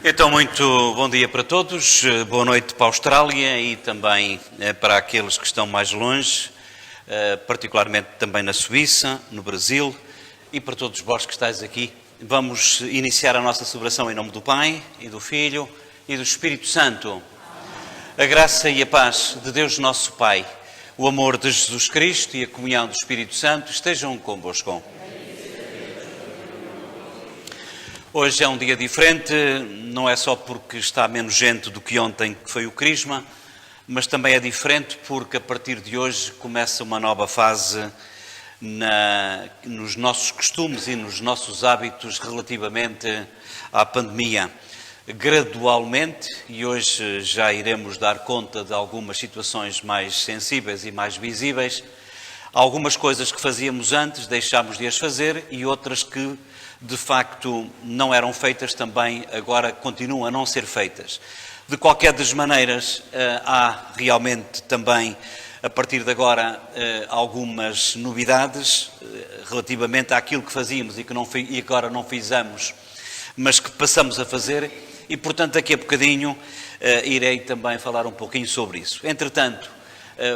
Então, muito bom dia para todos, boa noite para a Austrália e também para aqueles que estão mais longe, particularmente também na Suíça, no Brasil e para todos vós que estáis aqui. Vamos iniciar a nossa celebração em nome do Pai e do Filho e do Espírito Santo. A graça e a paz de Deus nosso Pai, o amor de Jesus Cristo e a comunhão do Espírito Santo estejam convosco. Hoje é um dia diferente, não é só porque está menos gente do que ontem, que foi o Crisma, mas também é diferente porque a partir de hoje começa uma nova fase nos nossos costumes e nos nossos hábitos relativamente à pandemia. Gradualmente, e hoje já iremos dar conta de algumas situações mais sensíveis e mais visíveis, algumas coisas que fazíamos antes deixámos de as fazer e outras que de facto não eram feitas também, agora continuam a não ser feitas. De qualquer das maneiras, há realmente também, a partir de agora, algumas novidades relativamente àquilo que fazíamos e agora não fizemos, mas que passamos a fazer e, portanto, daqui a bocadinho irei também falar um pouquinho sobre isso. Entretanto,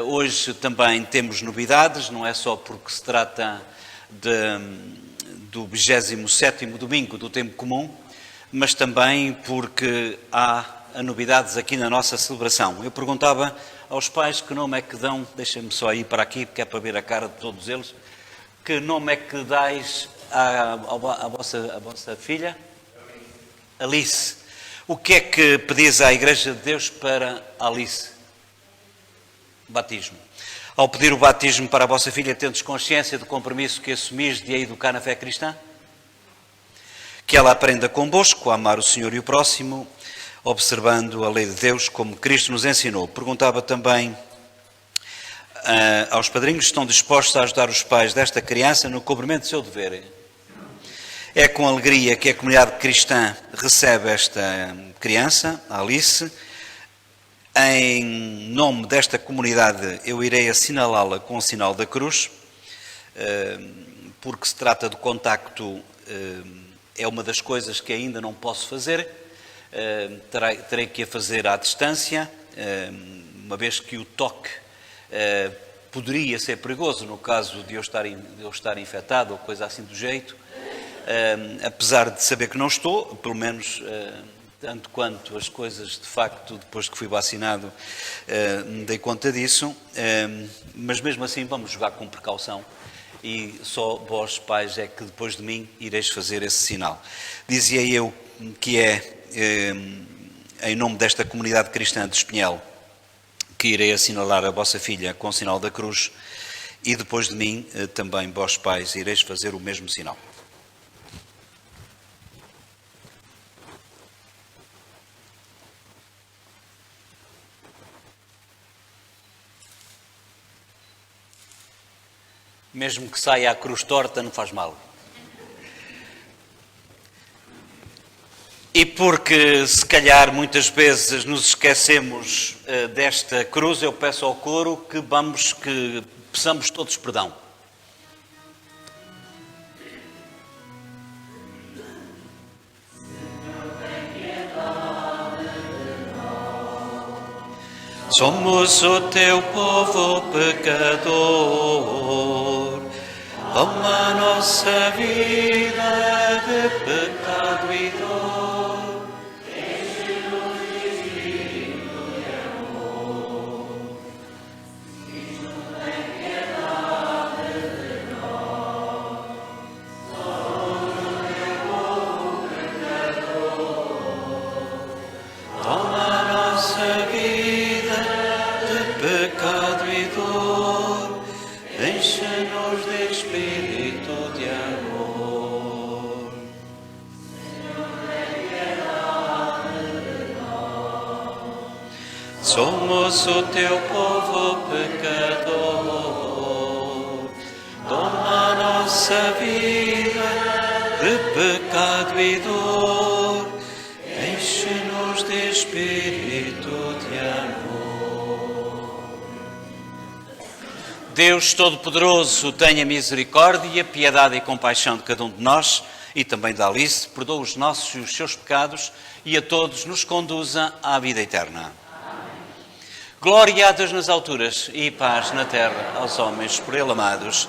hoje também temos novidades, não é só porque se trata do 27º domingo do tempo comum, mas também porque há novidades aqui na nossa celebração. Eu perguntava aos pais que nome é que dão, deixem-me só ir para aqui, porque é para ver a cara de todos eles, que nome é que dais à vossa filha? Alice. O que é que pedis à Igreja de Deus para Alice? Batismo. Ao pedir o batismo para a vossa filha, tendes consciência do compromisso que assumis de a educar na fé cristã? Que ela aprenda convosco a amar o Senhor e o próximo, observando a lei de Deus como Cristo nos ensinou. Perguntava também aos padrinhos se estão dispostos a ajudar os pais desta criança no cumprimento do seu dever. É com alegria que a comunidade cristã recebe esta criança, a Alice. Em nome desta comunidade, eu irei assinalá-la com o sinal da cruz, porque se trata de contacto, é uma das coisas que ainda não posso fazer, terei que a fazer à distância, uma vez que o toque poderia ser perigoso no caso de eu estar infectado ou coisa assim do jeito, apesar de saber que não estou, pelo menos tanto quanto as coisas, de facto, depois que fui vacinado, me dei conta disso, mas mesmo assim vamos jogar com precaução e só vós, pais, é que depois de mim ireis fazer esse sinal. Dizia eu que é em nome desta comunidade cristã de Espinhel que irei assinalar a vossa filha com o sinal da cruz e depois de mim também vós, pais, ireis fazer o mesmo sinal. Mesmo que saia a cruz torta, não faz mal. E porque, se calhar, muitas vezes nos esquecemos desta cruz, eu peço ao coro que peçamos todos perdão. Somos o teu povo pecador, toma nossa vida de pecado e dor, enche-nos de espírito de amor, diz-nos tem piedade de nós, somos o teu povo pecador, toma nossa vida pecado e dor, enche-nos de espírito de amor. Senhor, tem piedade de nós. Somos o teu povo pecador, toma nossa vida de pecado e dor, enche-nos de espírito de amor. Deus Todo-Poderoso, tenha misericórdia, piedade e compaixão de cada um de nós, e também da Alice, perdoe os nossos e os seus pecados e a todos nos conduza à vida eterna. Glória a Deus nas alturas e paz na terra aos homens por Ele amados.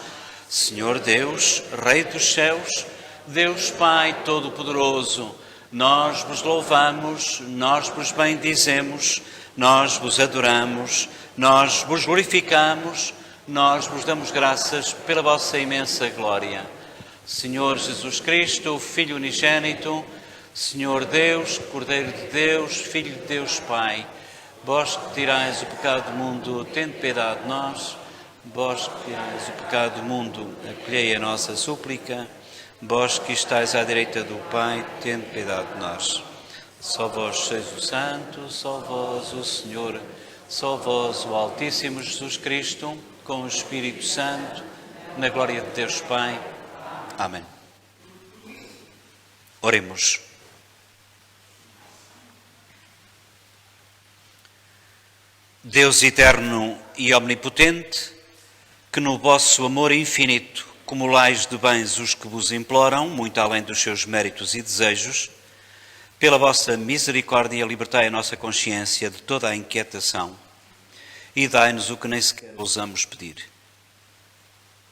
Senhor Deus, Rei dos céus, Deus Pai Todo-Poderoso, nós vos louvamos, nós vos bendizemos, nós vos adoramos, nós vos glorificamos, nós vos damos graças pela vossa imensa glória. Senhor Jesus Cristo, Filho unigênito, Senhor Deus, Cordeiro de Deus, Filho de Deus Pai, vós que tirais o pecado do mundo, tende piedade de nós. Vós que tirais o pecado do mundo, acolhei a nossa súplica. Vós que estáis à direita do Pai, tende piedade de nós. Só vós sois o Santo, só vós o Senhor, só vós o Altíssimo Jesus Cristo, com o Espírito Santo, na glória de Deus Pai. Amém. Oremos. Deus eterno e omnipotente, que no vosso amor infinito cumulais de bens os que vos imploram, muito além dos seus méritos e desejos, pela vossa misericórdia libertai a nossa consciência de toda a inquietação e dai-nos o que nem sequer ousamos pedir.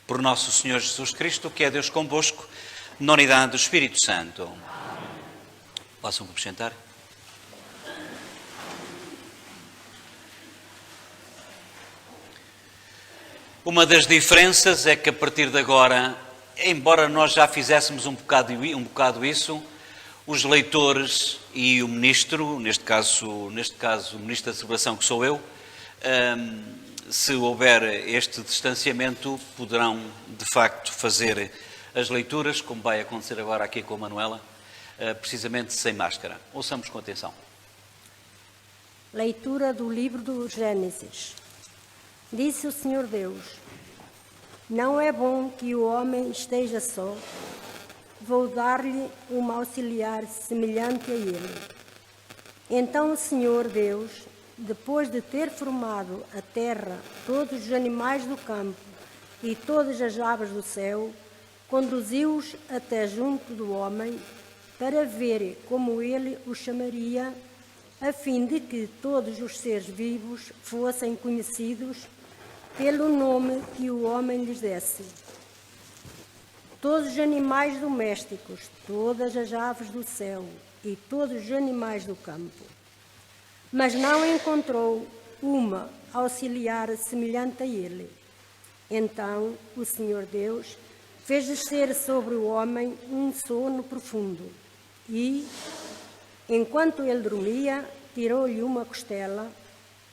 Por nosso Senhor Jesus Cristo, que é Deus convosco, na unidade do Espírito Santo. Possam acrescentar? Uma das diferenças é que a partir de agora, embora nós já fizéssemos um bocado isso, os leitores e o ministro, neste caso o ministro da Celebração, que sou eu, se houver este distanciamento, poderão de facto fazer as leituras, como vai acontecer agora aqui com a Manuela, precisamente sem máscara. Ouçamos com atenção. Leitura do livro do Gênesis. Disse o Senhor Deus: não é bom que o homem esteja só. Vou dar-lhe um auxiliar semelhante a ele. Então o Senhor Deus, depois de ter formado a terra, todos os animais do campo e todas as aves do céu, conduziu-os até junto do homem, para ver como ele os chamaria, a fim de que todos os seres vivos fossem conhecidos pelo nome que o homem lhes desse. Todos os animais domésticos, todas as aves do céu e todos os animais do campo. Mas não encontrou uma auxiliar semelhante a ele. Então o Senhor Deus fez descer sobre o homem um sono profundo e, enquanto ele dormia, tirou-lhe uma costela,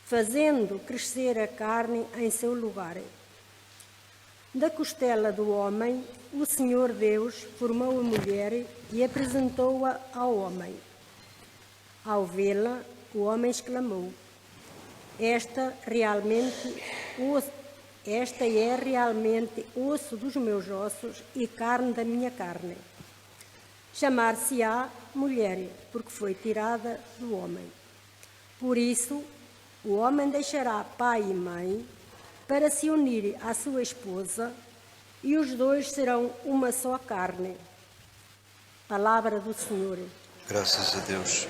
fazendo crescer a carne em seu lugar. Da costela do homem, o Senhor Deus formou a mulher e apresentou-a ao homem. Ao vê-la, o homem exclamou: Esta é realmente osso dos meus ossos e carne da minha carne. Chamar-se-á mulher, porque foi tirada do homem. Por isso, o homem deixará pai e mãe para se unir à sua esposa, e os dois serão uma só carne. Palavra do Senhor. Graças a Deus.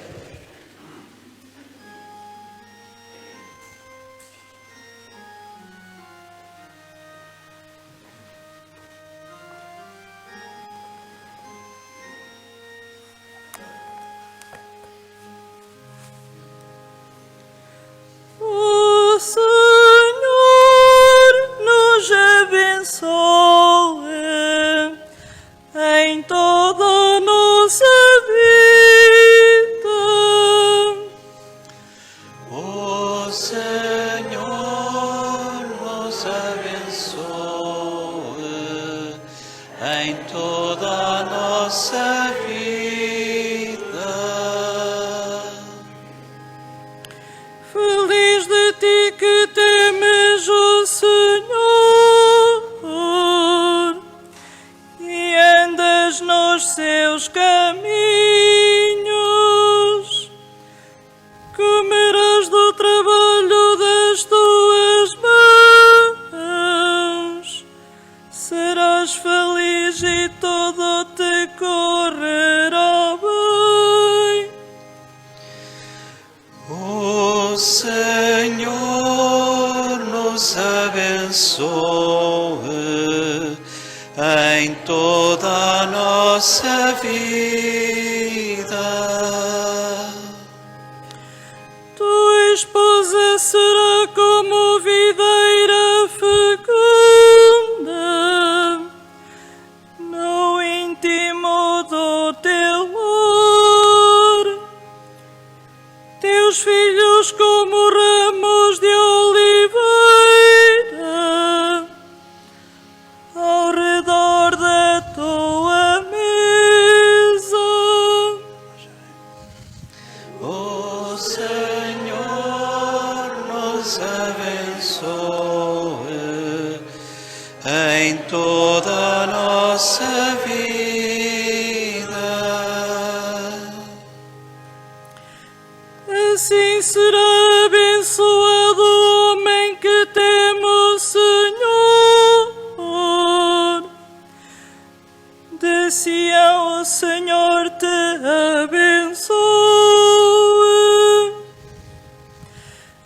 O Senhor nos abençoe em toda a nossa vida. O Senhor nos abençoe em toda a nossa vida. Feliz de ti que temes o Senhor e andas nos seus caminhos. Comerás do trabalho das tuas mãos, serás feliz e todo te correrá O Senhor nos abençoe em toda a nossa vida. Tua esposa será como videira fecunda no íntimo do teu lar. Teus filhos como ramos de oliveira ao redor da tua mesa. O Senhor nos abençoe em toda a nossa vida. Assim será abençoado o homem que teme o Senhor. De Sião o Senhor te abençoe.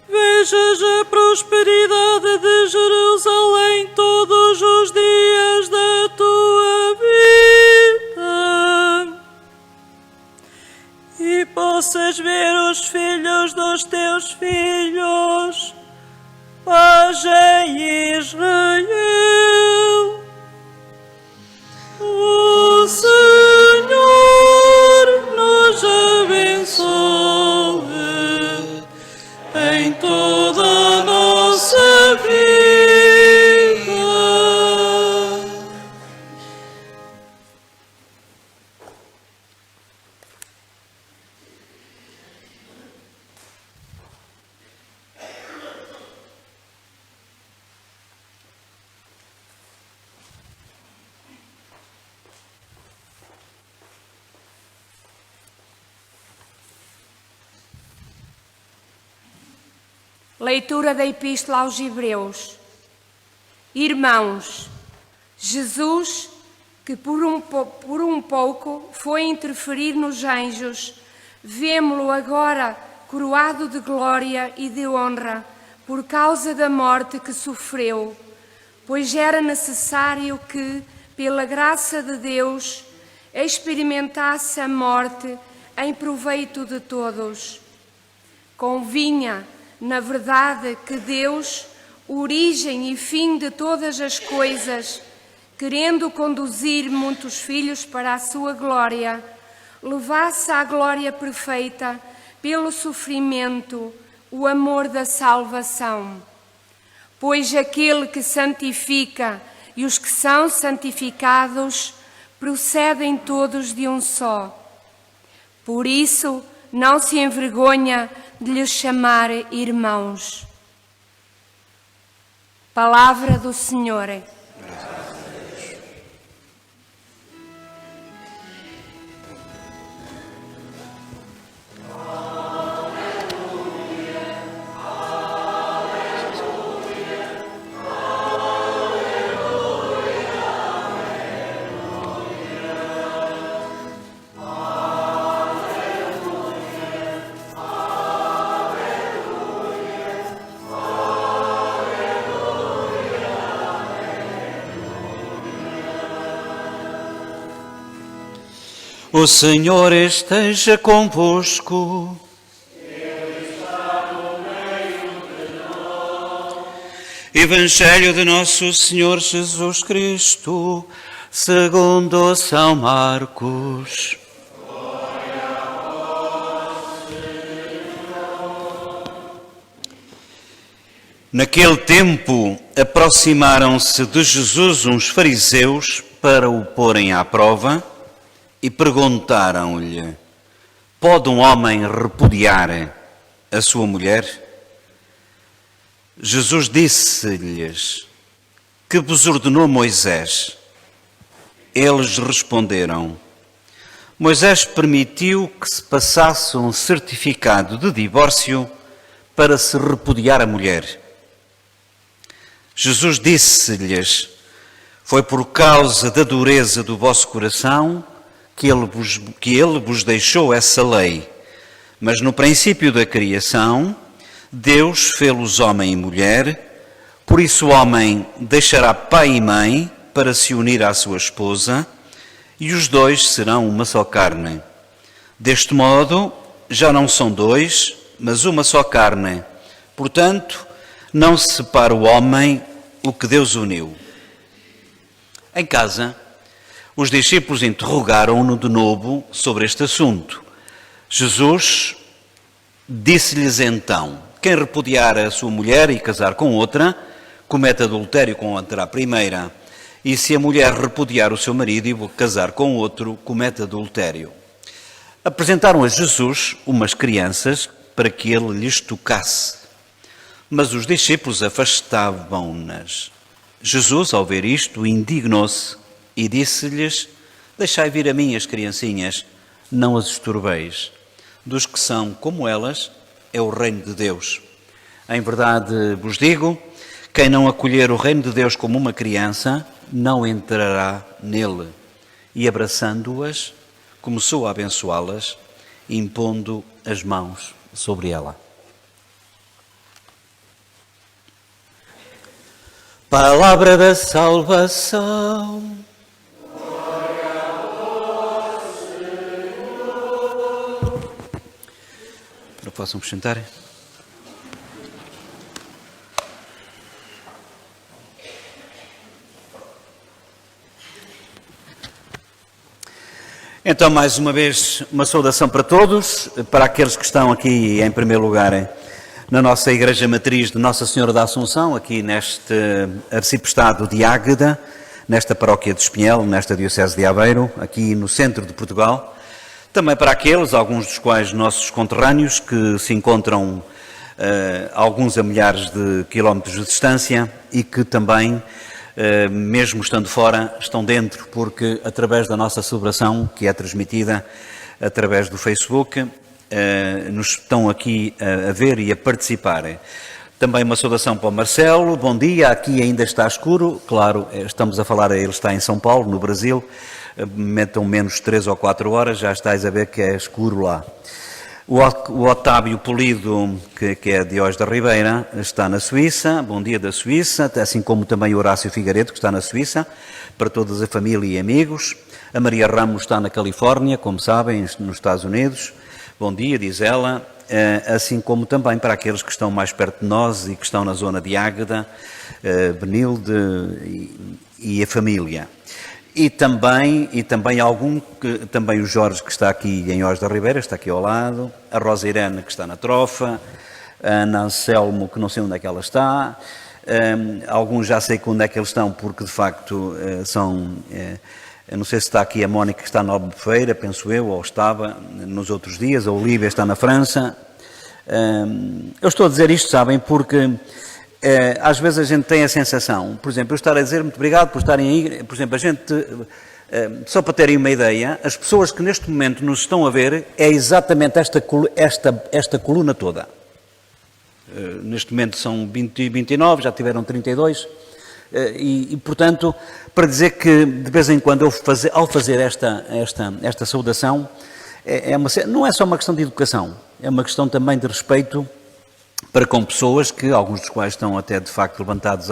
Vejas a prosperidade de Jerusalém todos os dias da tua vida, e possas ver os filhos dos teus filhos, paz em Israel. O Senhor nos abençoe em toda a nossa vida. Leitura da Epístola aos Hebreus. Irmãos, Jesus, que por um pouco foi interferir nos anjos, vemo-lo agora coroado de glória e de honra por causa da morte que sofreu, pois era necessário que, pela graça de Deus, experimentasse a morte em proveito de todos. Convinha, na verdade, que Deus, origem e fim de todas as coisas, querendo conduzir muitos filhos para a sua glória, levasse à glória perfeita, pelo sofrimento, o amor da salvação. Pois aquele que santifica e os que são santificados procedem todos de um só. Por isso, não se envergonha de lhes chamar irmãos. Palavra do Senhor. O Senhor esteja convosco. Ele está no meio de nós. Evangelho de Nosso Senhor Jesus Cristo, segundo São Marcos. Glória a vós, Senhor. Naquele tempo, aproximaram-se de Jesus uns fariseus para o porem à prova e perguntaram-lhe: pode um homem repudiar a sua mulher? Jesus disse-lhes: que vos ordenou Moisés? Eles responderam: Moisés permitiu que se passasse um certificado de divórcio para se repudiar a mulher. Jesus disse-lhes: foi por causa da dureza do vosso coração que ele vos deixou essa lei. Mas no princípio da criação, Deus fê-los homem e mulher, por isso o homem deixará pai e mãe para se unir à sua esposa, e os dois serão uma só carne. Deste modo, já não são dois, mas uma só carne. Portanto, não se separa o homem o que Deus uniu. Em casa, os discípulos interrogaram-no de novo sobre este assunto. Jesus disse-lhes então: quem repudiar a sua mulher e casar com outra, comete adultério contra a primeira. E se a mulher repudiar o seu marido e casar com outro, comete adultério. Apresentaram a Jesus umas crianças para que ele lhes tocasse. Mas os discípulos afastavam-nas. Jesus, ao ver isto, indignou-se e disse-lhes: deixai vir a mim as criancinhas, não as estorbeis. Dos que são como elas é o reino de Deus. Em verdade vos digo, quem não acolher o reino de Deus como uma criança, não entrará nele. E abraçando-as, começou a abençoá-las, impondo as mãos sobre ela. Palavra da salvação. Para possam sentar. Então, mais uma vez, uma saudação para todos, para aqueles que estão aqui, em primeiro lugar, na nossa Igreja Matriz de Nossa Senhora da Assunção, aqui neste arciprestado de Águeda, nesta paróquia de Espinhel, nesta Diocese de Aveiro, aqui no centro de Portugal. Também para aqueles, alguns dos quais nossos conterrâneos, que se encontram alguns a milhares de quilómetros de distância e que também, mesmo estando fora, estão dentro, porque através da nossa celebração, que é transmitida através do Facebook, nos estão aqui a ver e a participar. Também uma saudação para o Marcelo. Bom dia, aqui ainda está escuro. Claro, estamos a falar, ele está em São Paulo, no Brasil. Metam menos 3 ou 4 horas, já estáis a ver que é escuro lá. O Otávio Polido, que é de Oz da Ribeira, está na Suíça. Bom dia da Suíça, assim como também o Horácio Figueiredo, que está na Suíça, para toda a família e amigos. A Maria Ramos está na Califórnia, como sabem, nos Estados Unidos. Bom dia, diz ela, assim como também para aqueles que estão mais perto de nós e que estão na zona de Águeda, Benilde e a família. E também também o Jorge, que está aqui em Oz da Ribeira, está aqui ao lado, a Rosa Irene, que está na Trofa, a Ana Anselmo, que não sei onde é que ela está, alguns já sei onde é que eles estão, porque de facto são... Eu não sei se está aqui a Mónica, que está na Albufeira, penso eu, ou estava nos outros dias, a Olívia está na França. Eu estou a dizer isto, sabem, porque às vezes a gente tem a sensação, por exemplo, eu estar a dizer muito obrigado por estarem aí, por exemplo, a gente, só para terem uma ideia, as pessoas que neste momento nos estão a ver, é exatamente esta coluna toda. Neste momento são 20 e 29, já tiveram 32, portanto, para dizer que de vez em quando ao fazer esta saudação, não é só uma questão de educação, é uma questão também de respeito para com pessoas que, alguns dos quais estão até de facto levantados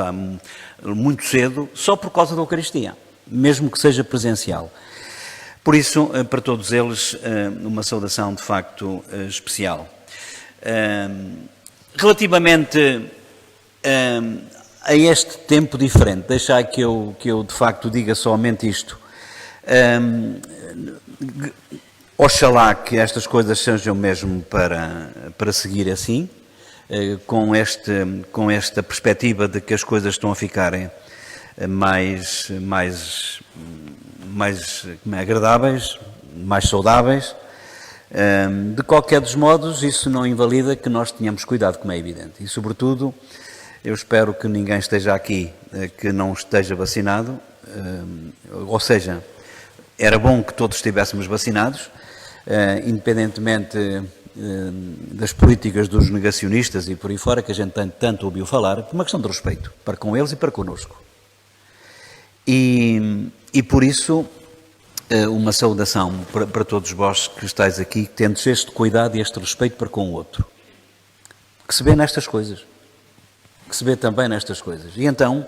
muito cedo, só por causa da Eucaristia, mesmo que seja presencial. Por isso, para todos eles, uma saudação de facto especial. Relativamente a este tempo diferente, deixai que eu de facto diga somente isto. Oxalá que estas coisas sejam mesmo para seguir assim, com esta perspectiva de que as coisas estão a ficarem mais agradáveis, mais saudáveis. De qualquer dos modos, isso não invalida que nós tenhamos cuidado, como é evidente. E, sobretudo, eu espero que ninguém esteja aqui que não esteja vacinado, ou seja, era bom que todos estivéssemos vacinados, independentemente das políticas dos negacionistas e por aí fora, que a gente tanto ouviu falar, por uma questão de respeito, para com eles e para connosco. E por isso, uma saudação para todos vós que estáis aqui, tendo este cuidado e este respeito para com o outro. que se vê nestas coisas. Que se vê também nestas coisas. E então,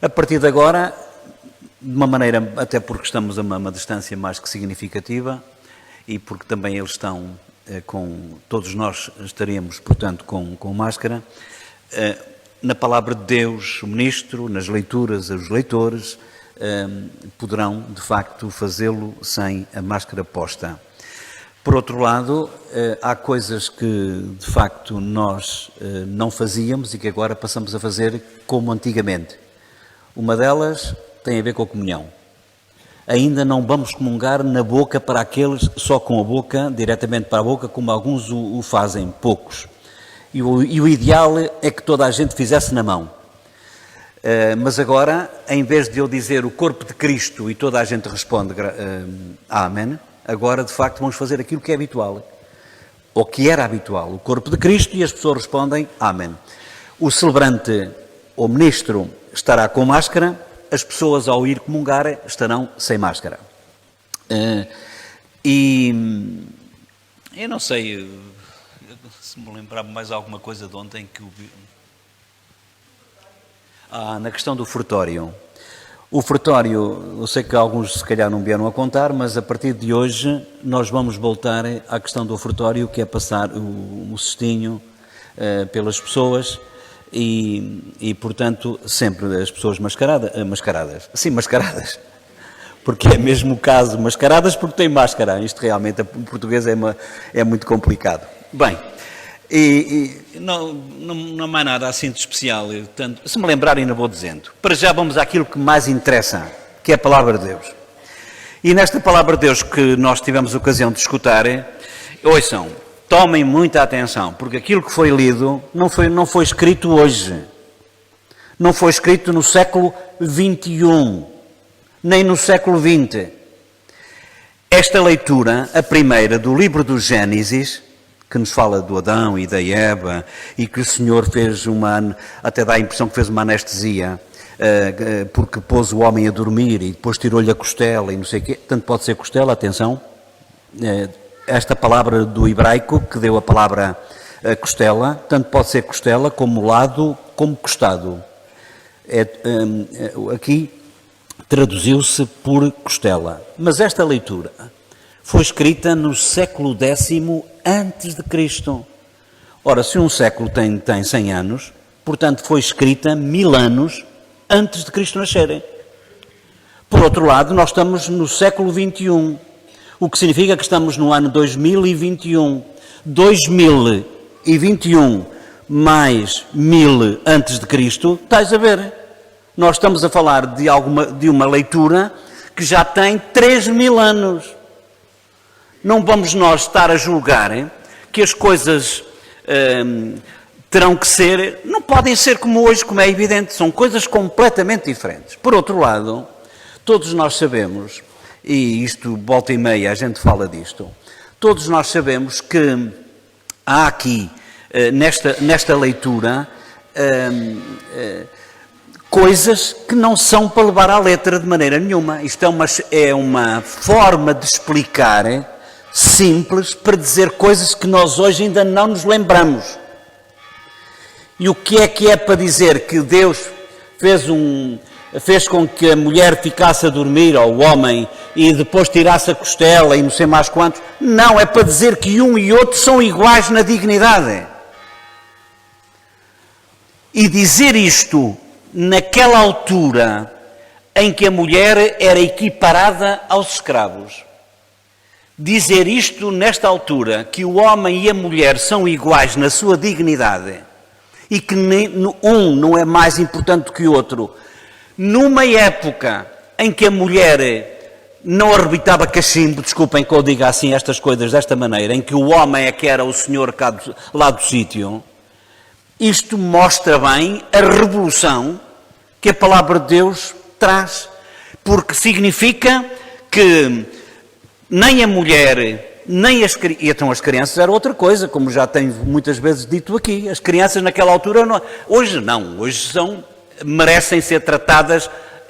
a partir de agora, de uma maneira, até porque estamos a uma distância mais que significativa e porque também eles estão todos nós estaríamos, portanto, com máscara, na palavra de Deus, o ministro, nas leituras, os leitores, poderão, de facto, fazê-lo sem a máscara posta. Por outro lado, há coisas que, de facto, nós não fazíamos e que agora passamos a fazer como antigamente. Uma delas tem a ver com a comunhão. Ainda não vamos comungar na boca para aqueles só com a boca, diretamente para a boca, como alguns o fazem, poucos. E o ideal é que toda a gente fizesse na mão. Mas agora, em vez de eu dizer o corpo de Cristo e toda a gente responde amém, agora de facto vamos fazer aquilo que é habitual, ou que era habitual, o corpo de Cristo, e as pessoas respondem amém. O celebrante ou ministro estará com máscara, as pessoas ao ir comungar estarão sem máscara. E eu não sei se me lembrar mais alguma coisa de ontem que na questão do ofertório. O ofertório, eu sei que alguns se calhar não vieram a contar, mas a partir de hoje nós vamos voltar à questão do ofertório, que é passar o cestinho pelas pessoas e portanto, sempre as pessoas mascaradas. Sim, mascaradas. Porque é mesmo o caso, mascaradas porque têm máscara. Isto realmente, em português, é muito complicado. Bem, não há mais nada assim de especial. Portanto, se me lembrarem, ainda vou dizendo. Para já vamos àquilo que mais interessa, que é a Palavra de Deus. E nesta Palavra de Deus que nós tivemos a ocasião de escutar, ouçam, tomem muita atenção, porque aquilo que foi lido não foi escrito hoje. Não foi escrito no século XXI, nem no século XX. Esta leitura, a primeira do livro do Gênesis, que nos fala do Adão e da Eva, e que o Senhor fez até dá a impressão que fez uma anestesia, porque pôs o homem a dormir e depois tirou-lhe a costela e não sei o quê. Tanto pode ser costela, atenção, esta palavra do hebraico, que deu a palavra costela, tanto pode ser costela como lado, como costado. Aqui traduziu-se por costela. Mas esta leitura foi escrita no século X antes de Cristo. Ora, se um século tem 100 anos, portanto foi escrita 1000 anos antes de Cristo nascer. Por outro lado, nós estamos no século XXI, o que significa que estamos no ano 2021. 2021 mais 1000 antes de Cristo, estás a ver? Nós estamos a falar de uma leitura que já tem 3000 anos. Não vamos nós estar a julgar que as coisas terão que ser, não podem ser como hoje, como é evidente, são coisas completamente diferentes. Por outro lado, todos nós sabemos, e isto volta e meia a gente fala disto, todos nós sabemos que há aqui, nesta leitura, coisas que não são para levar à letra de maneira nenhuma. Isto é uma forma de explicar simples para dizer coisas que nós hoje ainda não nos lembramos. E o que é para dizer que Deus fez com que a mulher ficasse a dormir, ou o homem, e depois tirasse a costela e não sei mais quantos? Não, é para dizer que um e outro são iguais na dignidade. E dizer isto naquela altura em que a mulher era equiparada aos escravos. Dizer isto nesta altura, que o homem e a mulher são iguais na sua dignidade e que um não é mais importante do que o outro, numa época em que a mulher não arrebitava cachimbo, desculpem que eu diga assim estas coisas desta maneira, em que o homem é que era o senhor lá do sítio, isto mostra bem a revolução que a palavra de Deus traz, porque significa que nem a mulher, nem as crianças, e então as crianças era outra coisa, como já tenho muitas vezes dito aqui, as crianças naquela altura, hoje não, hoje merecem ser tratadas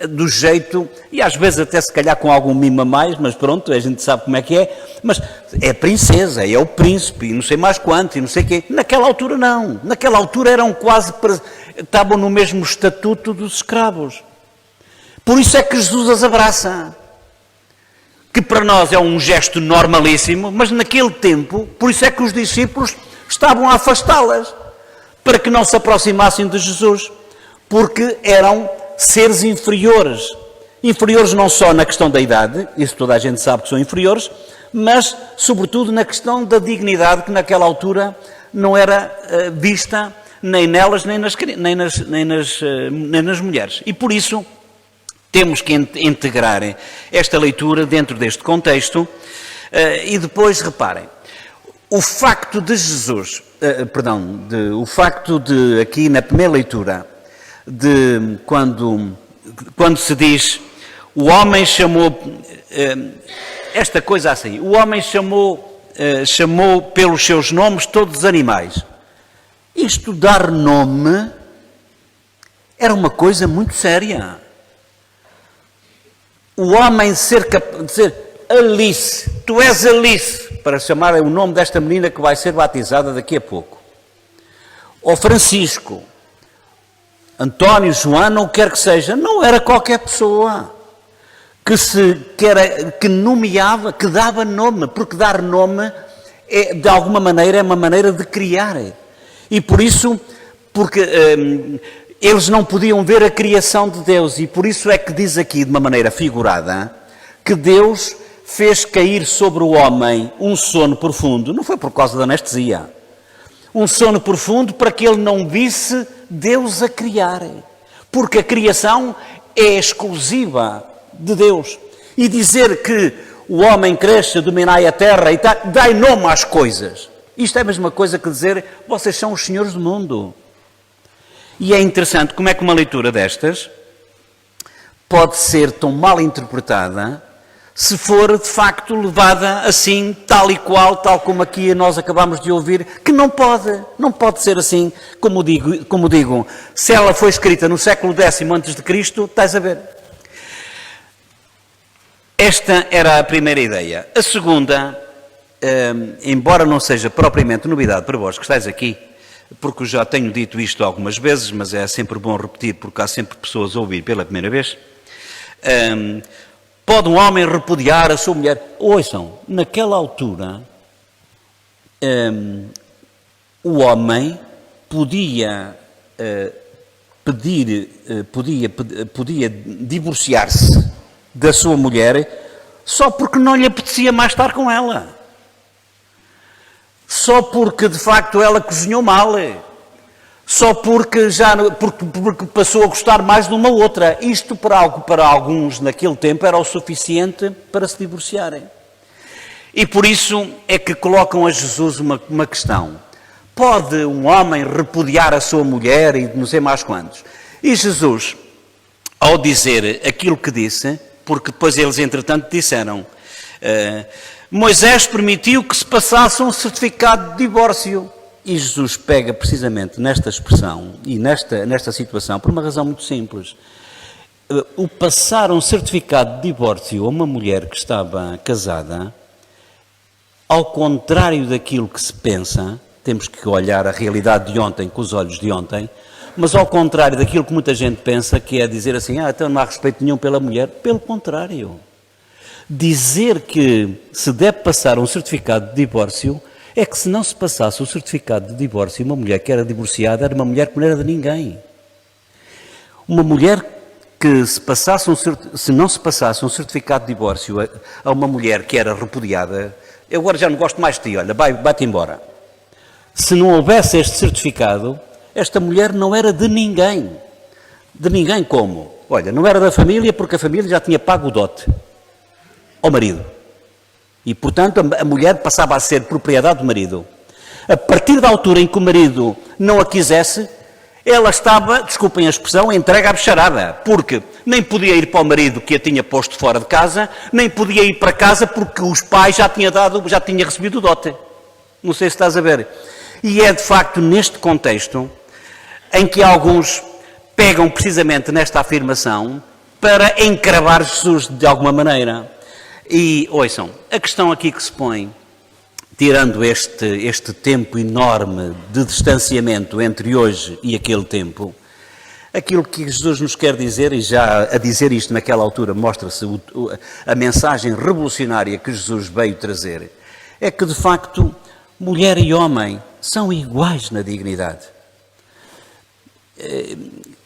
do jeito, e às vezes até se calhar com algum mimo a mais, mas pronto, a gente sabe como é que é, mas é a princesa, é o príncipe, e não sei mais quanto, e não sei o quê. Naquela altura não, naquela altura eram quase, estavam no mesmo estatuto dos escravos. Por isso é que Jesus as abraça, que para nós é um gesto normalíssimo, mas naquele tempo, por isso é que os discípulos estavam a afastá-las, para que não se aproximassem de Jesus, porque eram seres inferiores. Inferiores não só na questão da idade, isso toda a gente sabe que são inferiores, mas sobretudo na questão da dignidade, que naquela altura não era vista nem nelas nem nas mulheres. E por isso temos que integrar esta leitura dentro deste contexto. E depois, reparem, o facto de Jesus, o facto de, aqui na primeira leitura, de quando se diz, o homem chamou, esta coisa assim, o homem chamou pelos seus nomes todos os animais. Isto dar nome era uma coisa muito séria. O homem ser capaz de dizer, Alice, tu és Alice, para chamar o nome desta menina que vai ser batizada daqui a pouco. Ou Francisco, António, Joana, ou quer que seja, não era qualquer pessoa que nomeava, que dava nome, porque dar nome, de alguma maneira, é uma maneira de criar. E por isso, porque eles não podiam ver a criação de Deus, e por isso é que diz aqui, de uma maneira figurada, que Deus fez cair sobre o homem um sono profundo. Não foi por causa da anestesia. Um sono profundo para que ele não visse Deus a criar. Porque a criação é exclusiva de Deus. E dizer que o homem cresce, dominai a terra e dai nome às coisas. Isto é a mesma coisa que dizer, vocês são os senhores do mundo. E é interessante como é que uma leitura destas pode ser tão mal interpretada se for de facto levada assim, tal e qual, tal como aqui nós acabamos de ouvir, que não pode ser assim, como digo, se ela foi escrita no século X a.C., estás a ver. Esta era a primeira ideia. A segunda, embora não seja propriamente novidade para vós que estáis aqui, porque eu já tenho dito isto algumas vezes, mas é sempre bom repetir, porque há sempre pessoas a ouvir pela primeira vez. Pode um homem repudiar a sua mulher? Ouçam, naquela altura, o homem podia divorciar-se da sua mulher só porque não lhe apetecia mais estar com ela. Só porque, de facto, ela cozinhou mal. Só porque passou a gostar mais de uma outra. Isto, para alguns, naquele tempo, era o suficiente para se divorciarem. E por isso é que colocam a Jesus uma questão. Pode um homem repudiar a sua mulher e não sei mais quantos? E Jesus, ao dizer aquilo que disse, porque depois eles, entretanto, disseram... Moisés permitiu que se passasse um certificado de divórcio. E Jesus pega precisamente nesta expressão e nesta situação por uma razão muito simples. O passar um certificado de divórcio a uma mulher que estava casada, ao contrário daquilo que se pensa, temos que olhar a realidade de ontem com os olhos de ontem, mas ao contrário daquilo que muita gente pensa, que é dizer assim, então não há respeito nenhum pela mulher, pelo contrário. Dizer que se deve passar um certificado de divórcio é que se não se passasse o certificado de divórcio, uma mulher que era divorciada era uma mulher que não era de ninguém. Uma mulher que se não se passasse um certificado de divórcio a uma mulher que era repudiada, eu agora já não gosto mais de ti, olha, vai-te embora. Se não houvesse este certificado, esta mulher não era de ninguém. De ninguém como? Olha, não era da família porque a família já tinha pago o dote ao marido. E, portanto, a mulher passava a ser propriedade do marido. A partir da altura em que o marido não a quisesse, ela estava, desculpem a expressão, entregue à bicharada, porque nem podia ir para o marido que a tinha posto fora de casa, nem podia ir para casa porque os pais já tinham recebido o dote. Não sei se estás a ver. E é, de facto, neste contexto em que alguns pegam precisamente nesta afirmação para encravar Jesus de alguma maneira. E, ouçam, a questão aqui que se põe, tirando este tempo enorme de distanciamento entre hoje e aquele tempo, aquilo que Jesus nos quer dizer, e já a dizer isto naquela altura mostra-se a mensagem revolucionária que Jesus veio trazer, é que de facto mulher e homem são iguais na dignidade.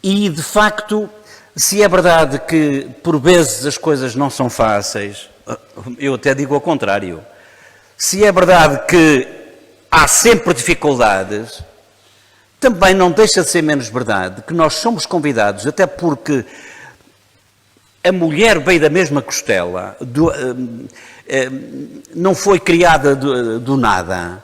E de facto, se é verdade que por vezes as coisas não são fáceis, eu até digo ao contrário, se é verdade que há sempre dificuldades, também não deixa de ser menos verdade que nós somos convidados, até porque a mulher veio da mesma costela, não foi criada do nada,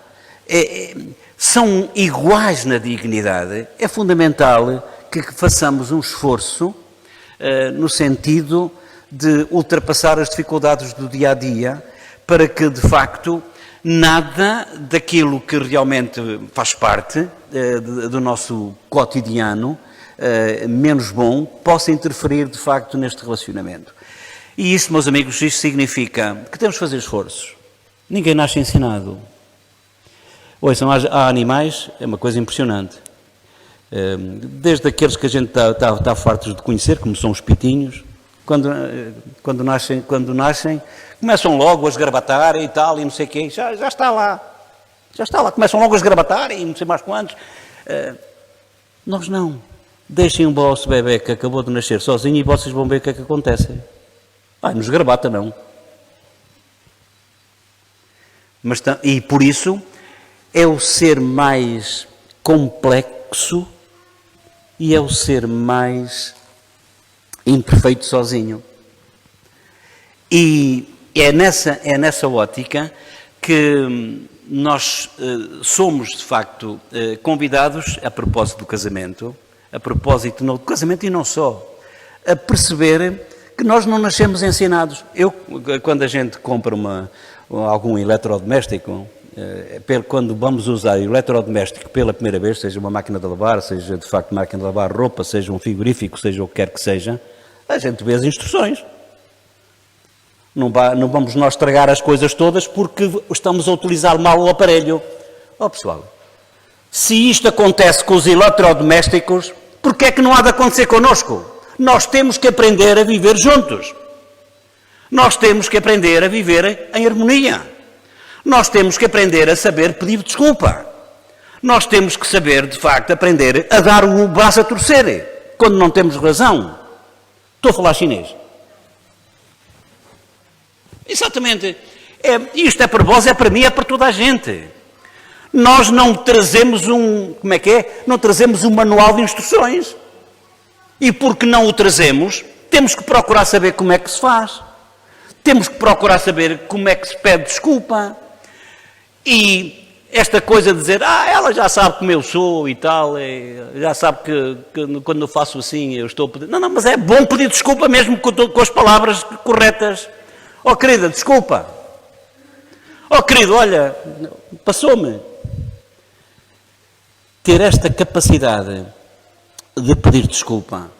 são iguais na dignidade. É fundamental que façamos um esforço no sentido de ultrapassar as dificuldades do dia-a-dia, para que, de facto, nada daquilo que realmente faz parte do nosso cotidiano, menos bom, possa interferir, de facto, neste relacionamento. E isto, meus amigos, isto significa que temos de fazer esforços. Ninguém nasce ensinado. Ouçam, há animais, é uma coisa impressionante. Desde aqueles que a gente está fartos de conhecer, como são os pitinhos, quando nascem, começam logo a esgarbatar e tal, e não sei o quê, já está lá, começam logo a esgarbatar e não sei mais quantos. Nós não. Deixem um vosso bebê que acabou de nascer sozinho e vocês vão ver o que é que acontece. Não esgarbata não. E por isso é o ser mais complexo e é o ser mais imperfeito sozinho. E é nessa ótica que nós somos, de facto, convidados, a propósito do casamento, do casamento e não só, a perceber que nós não nascemos ensinados. Quando a gente compra algum eletrodoméstico, quando vamos usar eletrodoméstico pela primeira vez, seja uma máquina de lavar, seja de facto máquina de lavar roupa, seja um frigorífico, seja o que quer que seja, a gente vê as instruções. Não vamos nós estragar as coisas todas porque estamos a utilizar mal o aparelho. Pessoal, se isto acontece com os eletrodomésticos, por que é que não há de acontecer connosco? Nós temos que aprender a viver juntos. Nós temos que aprender a viver em harmonia. Nós temos que aprender a saber pedir desculpa. Nós temos que saber, de facto, aprender a dar o braço a torcer quando não temos razão. Estou a falar chinês. Exatamente. Isto é para vós, é para mim, é para toda a gente. Nós não trazemos não trazemos um manual de instruções. E porque não o trazemos, temos que procurar saber como é que se faz. Temos que procurar saber como é que se pede desculpa. E esta coisa de dizer, ela já sabe como eu sou e tal, já sabe que quando eu faço assim eu estou a pedir. Não, mas é bom pedir desculpa mesmo com as palavras corretas. Querida, desculpa. Querido, olha, passou-me. Ter esta capacidade de pedir desculpa,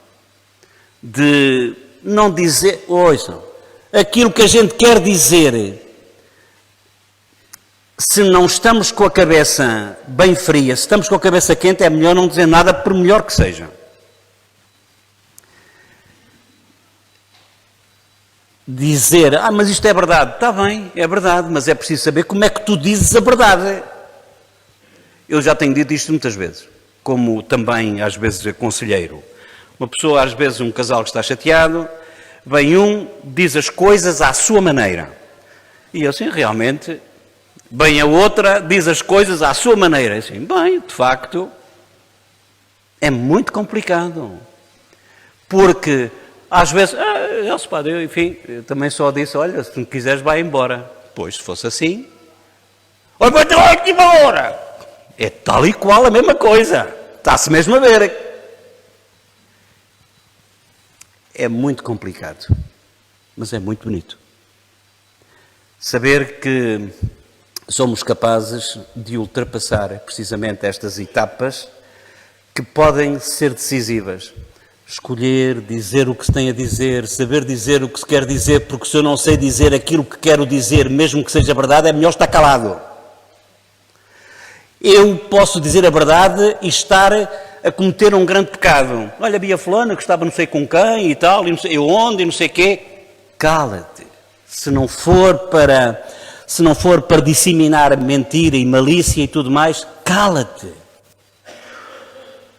de não dizer, ouçam, aquilo que a gente quer dizer, se não estamos com a cabeça bem fria, se estamos com a cabeça quente, é melhor não dizer nada, por melhor que seja. Dizer, mas isto é verdade. Está bem, é verdade, mas é preciso saber como é que tu dizes a verdade. Eu já tenho dito isto muitas vezes, como também às vezes conselheiro. Uma pessoa, às vezes, um casal que está chateado, vem diz as coisas à sua maneira. E eu, assim, realmente, vem a outra, diz as coisas à sua maneira. Assim, bem, de facto, é muito complicado. Porque, às vezes, eu também só disse, olha, se não quiseres, vai embora. Pois, se fosse assim, olha, vai ter aqui uma hora. É tal e qual a mesma coisa. Está-se mesmo a ver. É muito complicado, mas é muito bonito. Saber que somos capazes de ultrapassar precisamente estas etapas que podem ser decisivas. escolher, dizer o que se tem a dizer, saber dizer o que se quer dizer, porque se eu não sei dizer aquilo que quero dizer, mesmo que seja verdade, é melhor estar calado. Eu posso dizer a verdade e estar a cometer um grande pecado. Olha, Bia fulana que estava não sei com quem e tal, e não sei onde, e não sei quê. Cala-te. Se não for para disseminar mentira e malícia e tudo mais, cala-te.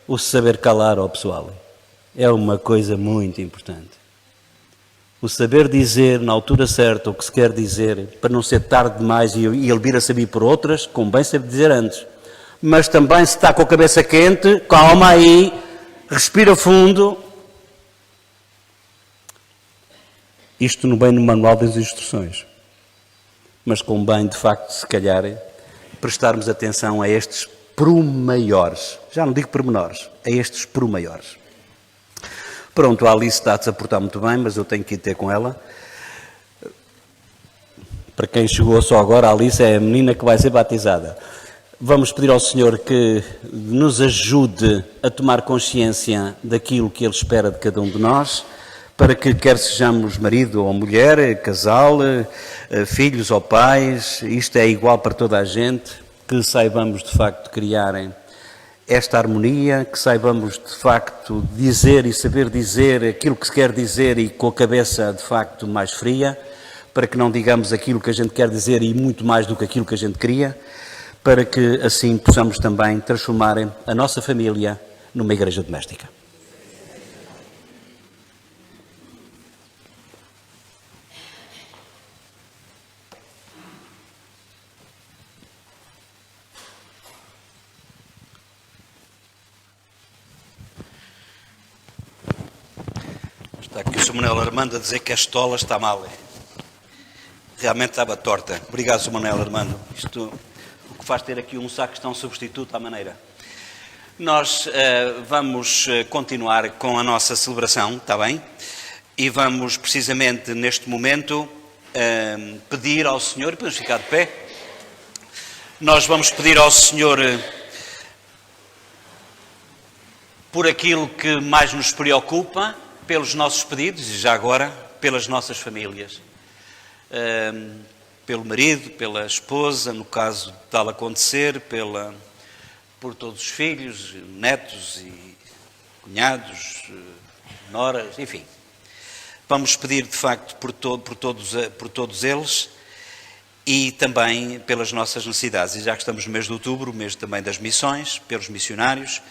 O saber calar, ó pessoal, é uma coisa muito importante. O saber dizer na altura certa o que se quer dizer, para não ser tarde demais e ele vir a saber por outras, convém saber dizer antes. Mas também, se está com a cabeça quente, calma aí, respira fundo. Isto não vem no manual das instruções. Mas convém, de facto, se calhar, prestarmos atenção a estes pormaiores. Já não digo pormenores, a estes pormaiores. Pronto, a Alice está-se a portar muito bem, mas eu tenho que ir ter com ela. Para quem chegou só agora, a Alice é a menina que vai ser batizada. Vamos pedir ao Senhor que nos ajude a tomar consciência daquilo que Ele espera de cada um de nós, para que quer sejamos marido ou mulher, casal, filhos ou pais, isto é igual para toda a gente, que saibamos de facto criar esta harmonia, que saibamos de facto dizer e saber dizer aquilo que se quer dizer e com a cabeça de facto mais fria, para que não digamos aquilo que a gente quer dizer e muito mais do que aquilo que a gente queria, para que assim possamos também transformar a nossa família numa igreja doméstica. Está aqui o Sr. Manuel Armando a dizer que a estola está mal. Realmente estava torta. Obrigado, Sr. Manuel Armando. Isto o que faz ter aqui um sacristão substituto à maneira. Nós vamos continuar com a nossa celebração, está bem? E vamos precisamente neste momento pedir ao Senhor, podemos ficar de pé? Nós vamos pedir ao Senhor por aquilo que mais nos preocupa, pelos nossos pedidos e já agora pelas nossas famílias. Pelo marido, pela esposa, no caso de tal acontecer, por todos os filhos, netos e cunhados, noras, enfim. Vamos pedir de facto por todos eles e também pelas nossas necessidades. E já que estamos no mês de outubro, o mês também das missões, pelos missionários,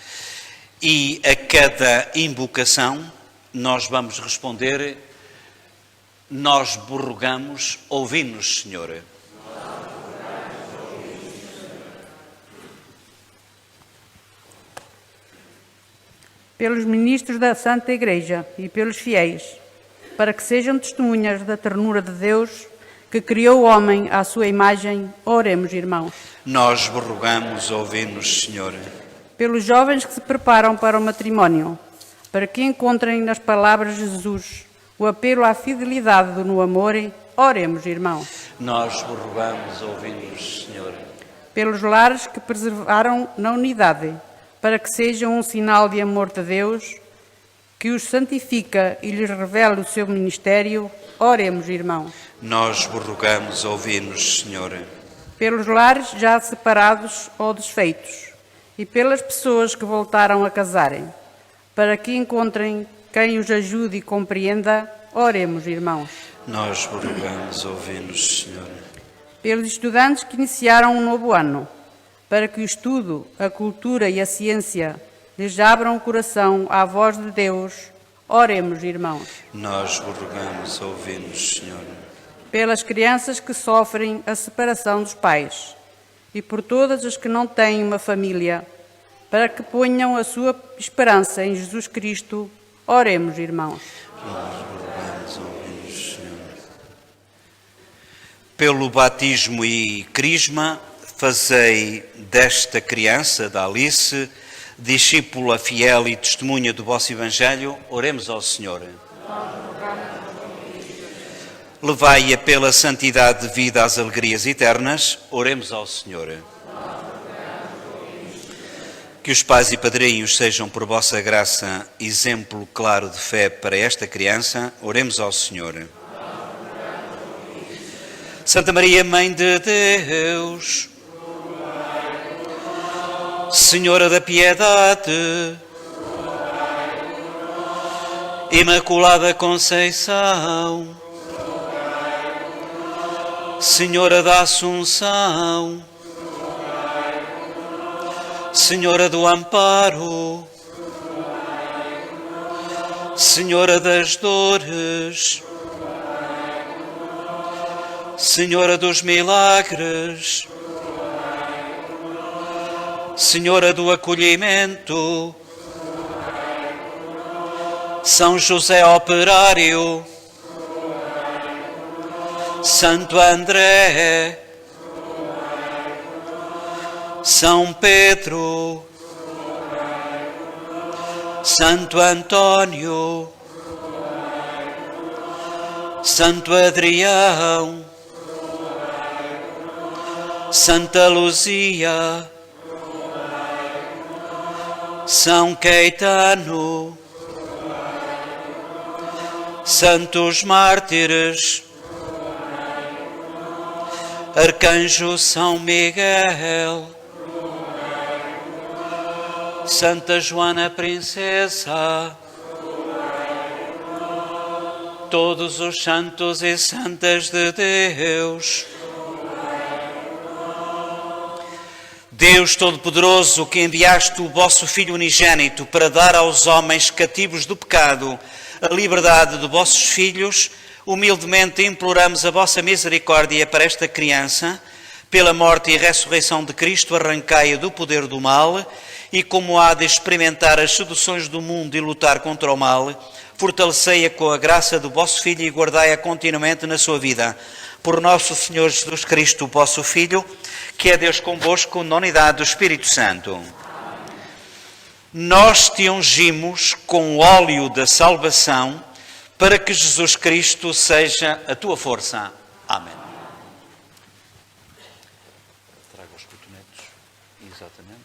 e a cada invocação nós vamos responder: nós vos rogamos, ouvi-nos, Senhor. Pelos ministros da Santa Igreja e pelos fiéis, para que sejam testemunhas da ternura de Deus, que criou o homem à sua imagem, oremos, irmãos. Nós vos rogamos, ouvi-nos, Senhor. Pelos jovens que se preparam para o matrimónio, para que encontrem nas palavras de Jesus o apelo à fidelidade no amor, oremos, irmãos. Nós vos rogamos, ouvi-nos, Senhor. Pelos lares que preservaram na unidade, para que sejam um sinal de amor de Deus, que os santifica e lhes revela o seu ministério, oremos, irmãos. Nós vos rogamos, ouvi-nos, Senhor. Pelos lares já separados ou desfeitos, e pelas pessoas que voltaram a casarem, para que encontrem quem os ajude e compreenda, oremos, irmãos. Nós vos rogamos, ouvi-nos, Senhor. Pelos estudantes que iniciaram um novo ano, para que o estudo, a cultura e a ciência lhes abram o coração à voz de Deus, oremos, irmãos. Nós vos rogamos, ouvi-nos, Senhor. Pelas crianças que sofrem a separação dos pais e por todas as que não têm uma família, para que ponham a sua esperança em Jesus Cristo, oremos, irmãos. Nós vos rogamos, ouvi-nos, Senhor. Pelo batismo e crisma, fazei desta criança, da Alice, discípula fiel e testemunha do vosso Evangelho, oremos ao Senhor. Levai-a pela santidade de vida às alegrias eternas, oremos ao Senhor. Que os pais e padrinhos sejam, por vossa graça, exemplo claro de fé para esta criança. Oremos ao Senhor. Santa Maria, Mãe de Deus, Senhora da Piedade, Imaculada Conceição, Senhora da Assunção, Senhora do Amparo, Senhora das Dores, Senhora dos Milagres, Senhora do Acolhimento, São José Operário, Santo André, São Pedro, Santo Antônio, Santo Adrião, Santa Luzia, São Caetano, Santos Mártires, Arcanjo São Miguel, Santa Joana Princesa, todos os santos e santas de Deus. Deus Todo-Poderoso, que enviaste o vosso Filho unigênito para dar aos homens cativos do pecado a liberdade de vossos filhos, humildemente imploramos a vossa misericórdia para esta criança. Pela morte e ressurreição de Cristo, arrancai-a do poder do mal, e como há de experimentar as seduções do mundo e lutar contra o mal, fortalecei-a com a graça do vosso Filho e guardai-a continuamente na sua vida. Por nosso Senhor Jesus Cristo, vosso Filho, que é Deus convosco, na unidade do Espírito Santo. Nós te ungimos com o óleo da salvação, para que Jesus Cristo seja a tua força. Amém. Traga os cotonetes. Exatamente.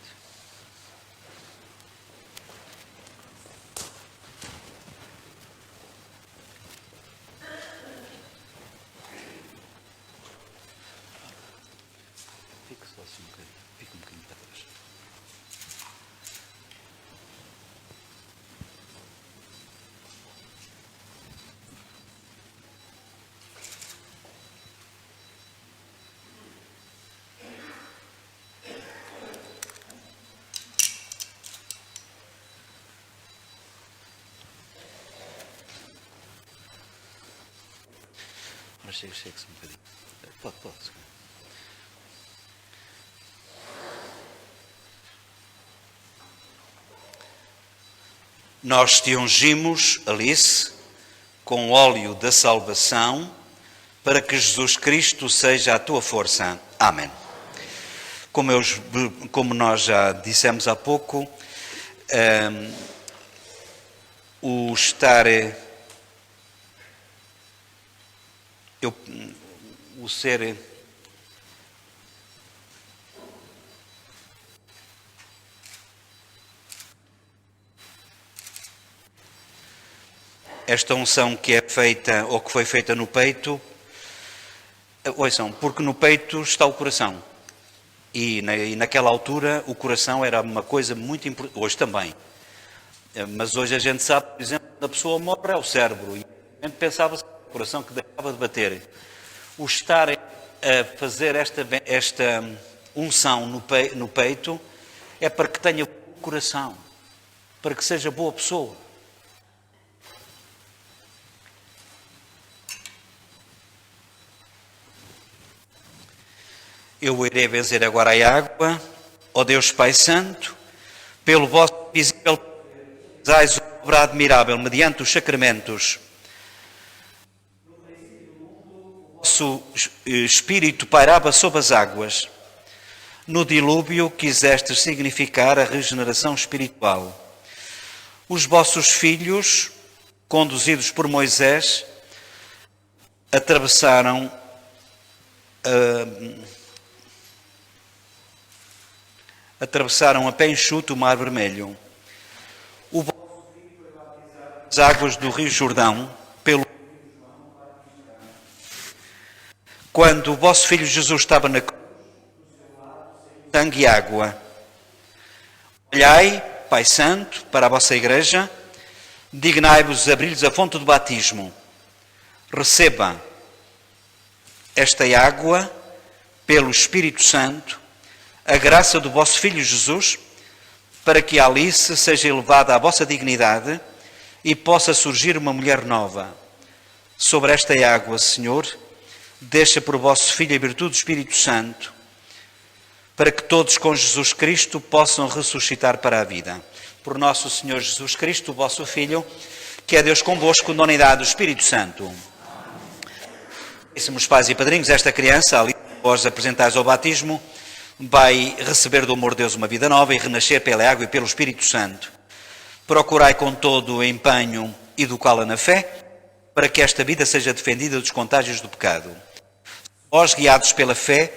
Fique só assim um bocadinho. Fique um bocadinho para trás. Mas chegue-se um bocadinho. Pode. Nós te ungimos, Alice, com o óleo da salvação, para que Jesus Cristo seja a tua força. Amém. Como nós já dissemos há pouco, o estar... o ser... Esta unção que é feita, ou que foi feita no peito, ouçam, porque no peito está o coração. E naquela altura o coração era uma coisa muito importante, hoje também. Mas hoje a gente sabe, por exemplo, quando a pessoa morre é o cérebro. E a gente pensava-se o coração que deixava de bater. O estar a fazer esta unção no peito é para que tenha coração, para que seja boa pessoa. Eu irei benzer agora a água, ó Deus Pai Santo, pelo vosso visível realizais uma obra admirável mediante os sacramentos. O vosso Espírito pairava sobre as águas. No dilúvio quisestes significar a regeneração espiritual. Os vossos filhos, conduzidos por Moisés, atravessaram atravessaram a pé enxuto o Mar Vermelho. O vosso filho foi batizado nas águas do Rio Jordão, pelo quando o vosso filho Jesus estava na cruz, sangue e água. Olhai, Pai Santo, para a vossa Igreja, dignai-vos abrir-lhes a fonte do batismo. Receba esta água pelo Espírito Santo, a graça do vosso Filho Jesus, para que a Alice seja elevada à vossa dignidade e possa surgir uma mulher nova. Sobre esta água, Senhor, deixa por vosso Filho a virtude do Espírito Santo, para que todos com Jesus Cristo possam ressuscitar para a vida. Por nosso Senhor Jesus Cristo, o vosso Filho, que é Deus convosco, na unidade do Espírito Santo. Caríssimos pais e padrinhos, esta criança, ali, após apresentais ao batismo, vai receber do amor de Deus uma vida nova e renascer pela água e pelo Espírito Santo. Procurai com todo o empenho educá-la na fé, para que esta vida seja defendida dos contágios do pecado. Vós, guiados pela fé,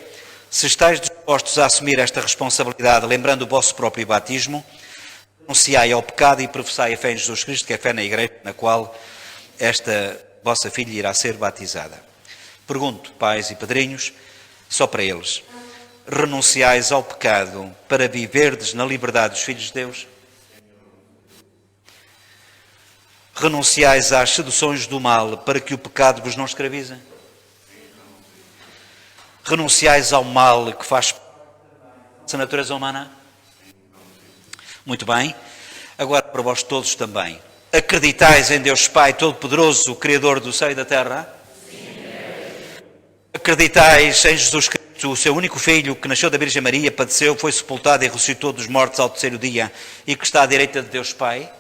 se estáis dispostos a assumir esta responsabilidade, lembrando o vosso próprio batismo, renunciai ao pecado e professai a fé em Jesus Cristo, que é a fé na Igreja, na qual esta vossa filha irá ser batizada. Pergunto, pais e padrinhos, só para eles, renunciais ao pecado para viverdes na liberdade dos filhos de Deus? Renunciais às seduções do mal para que o pecado vos não escravize? Renunciais ao mal que faz parte da natureza humana? Muito bem. Agora para vós todos também. Acreditais em Deus Pai Todo-Poderoso, o Criador do céu e da terra? Sim. Acreditais em Jesus Cristo, o seu único Filho, que nasceu da Virgem Maria, padeceu, foi sepultado e ressuscitou dos mortos ao terceiro dia e que está à direita de Deus Pai?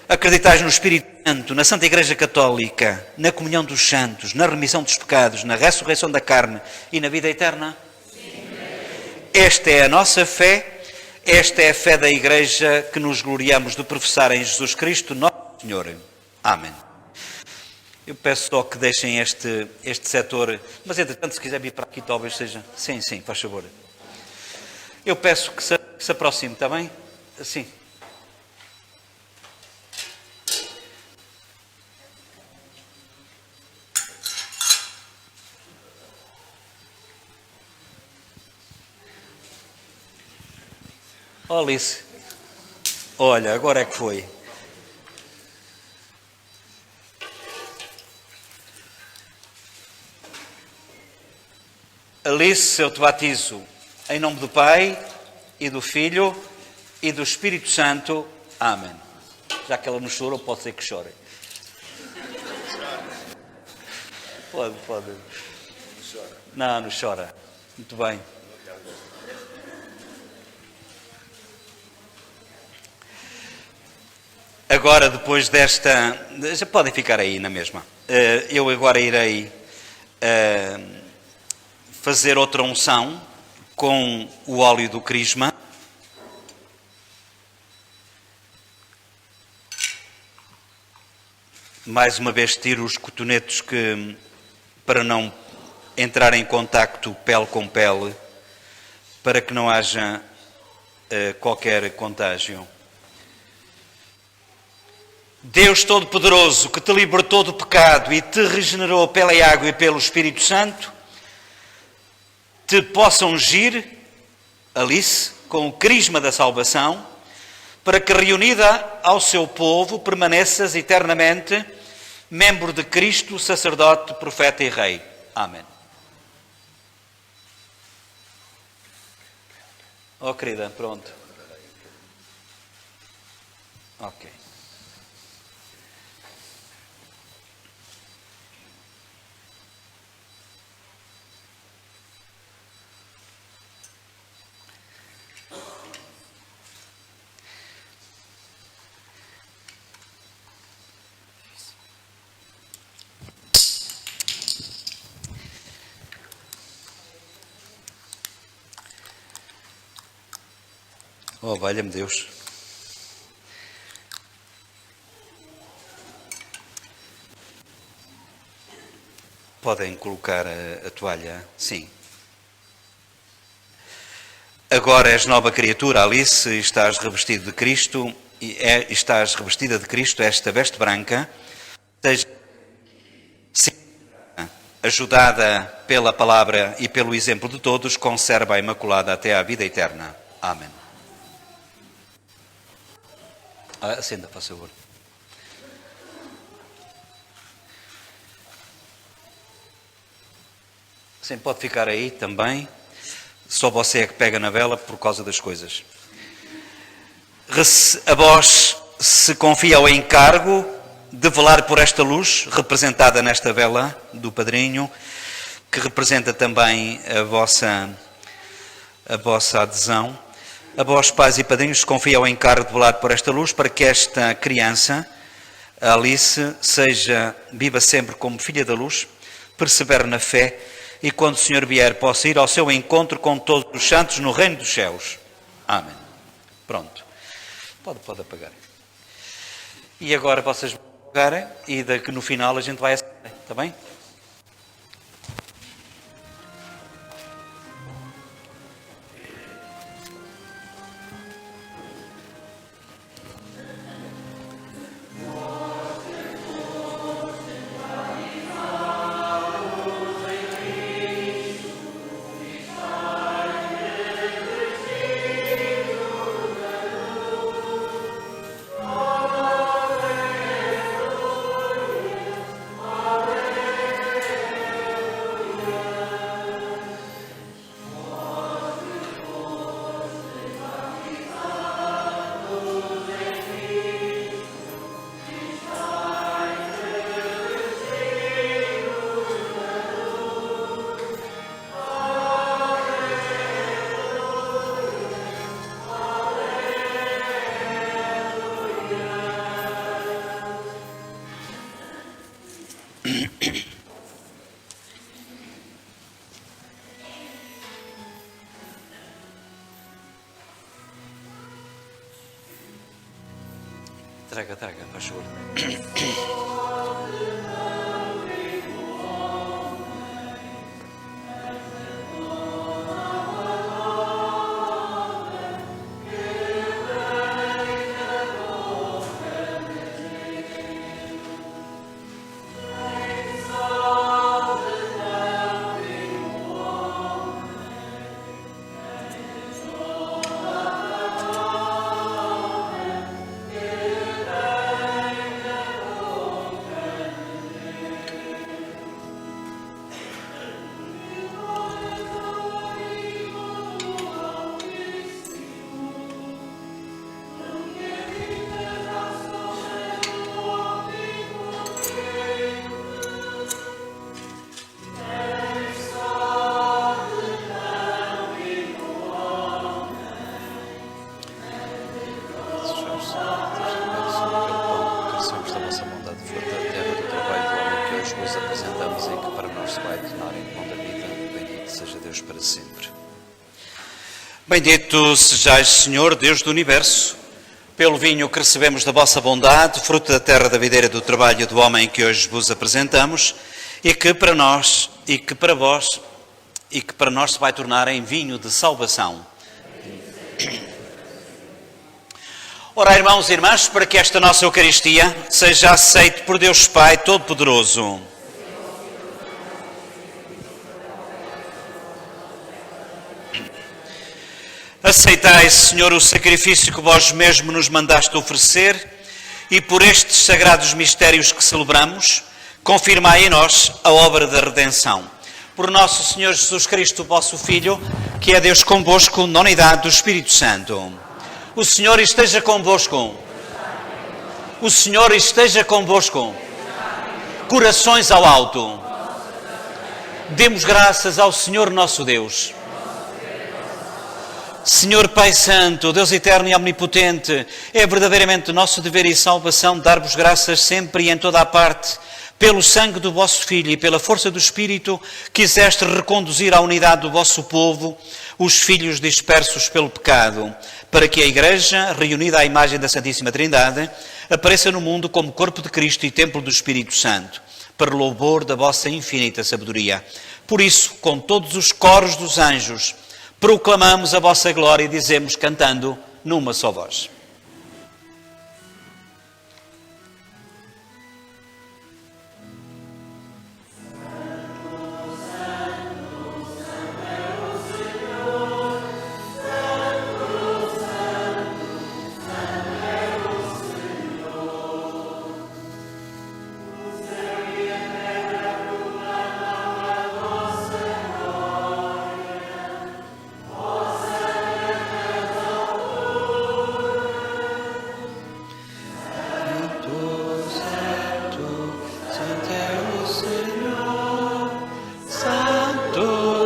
Acreditais no Espírito Santo, na Santa Igreja Católica, na comunhão dos santos, na remissão dos pecados, na ressurreição da carne e na vida eterna? Sim. Esta é a nossa fé, esta é a fé da Igreja que nos gloriamos de professar em Jesus Cristo, nosso Senhor. Amém. Eu peço só que deixem este setor, mas entretanto se quiser vir para aqui talvez seja... Sim, faz favor. Eu peço que se aproxime, está bem? Sim. Oh, Alice, olha, agora é que foi. Alice, eu te batizo em nome do Pai e do Filho e do Espírito Santo. Amém. Já que ela não chorou, pode ser que chore. Pode. Não chora. Muito bem. Agora, depois desta... Já podem ficar aí na mesma. Eu agora irei fazer outra unção com o óleo do crisma. Mais uma vez tiro os cotonetes para não entrar em contacto pele com pele, para que não haja qualquer contágio. Deus Todo-Poderoso, que te libertou do pecado e te regenerou pela água e pelo Espírito Santo, te possa ungir, Alice, com o crisma da salvação, para que, reunida ao seu povo, permaneças eternamente membro de Cristo, sacerdote, profeta e rei. Amém. Oh, querida, pronto. Ok. Oh, valha-me Deus. Podem colocar a toalha, sim. agora és nova criatura, Alice, e estás revestido de Cristo, estás revestida de Cristo, esta veste branca, seja ajudada pela palavra e pelo exemplo de todos, conserva a Imaculada até à vida eterna. Amém. Acenda, por favor. Sim, pode ficar aí também. Só você é que pega na vela por causa das coisas. A vós se confia o encargo de velar por esta luz, representada nesta vela do padrinho, que representa também a vossa adesão. A vós, pais e padrinhos, se confia o encargo de velar por esta luz, para que esta criança, a Alice, viva sempre como filha da luz, persevere na fé, e quando o Senhor vier possa ir ao seu encontro com todos os santos no reino dos céus. Amém. Pronto. Pode apagar. E agora vocês vão apagarem e no final a gente vai acender. Está bem? Traga, faz favor. Bendito sejais, Senhor, Deus do Universo, pelo vinho que recebemos da vossa bondade, fruto da terra da videira do trabalho do homem que hoje vos apresentamos, e que para nós, e que para vós, e que para nós se vai tornar em vinho de salvação. Ora, irmãos e irmãs, para que esta nossa Eucaristia seja aceite por Deus Pai Todo-Poderoso. Aceitai, Senhor, o sacrifício que vós mesmo nos mandaste oferecer e por estes sagrados mistérios que celebramos, confirmai em nós a obra da redenção. Por nosso Senhor Jesus Cristo, vosso Filho, que é Deus convosco, na unidade do Espírito Santo. O Senhor esteja convosco. O Senhor esteja convosco. Corações ao alto. Demos graças ao Senhor nosso Deus. Senhor Pai Santo, Deus eterno e omnipotente, é verdadeiramente nosso dever e salvação dar-vos graças sempre e em toda a parte, pelo sangue do vosso Filho e pela força do Espírito, quiseste reconduzir à unidade do vosso povo, os filhos dispersos pelo pecado, para que a Igreja, reunida à imagem da Santíssima Trindade, apareça no mundo como corpo de Cristo e templo do Espírito Santo, para louvor da vossa infinita sabedoria. Por isso, com todos os coros dos anjos, proclamamos a vossa glória e dizemos, cantando, numa só voz.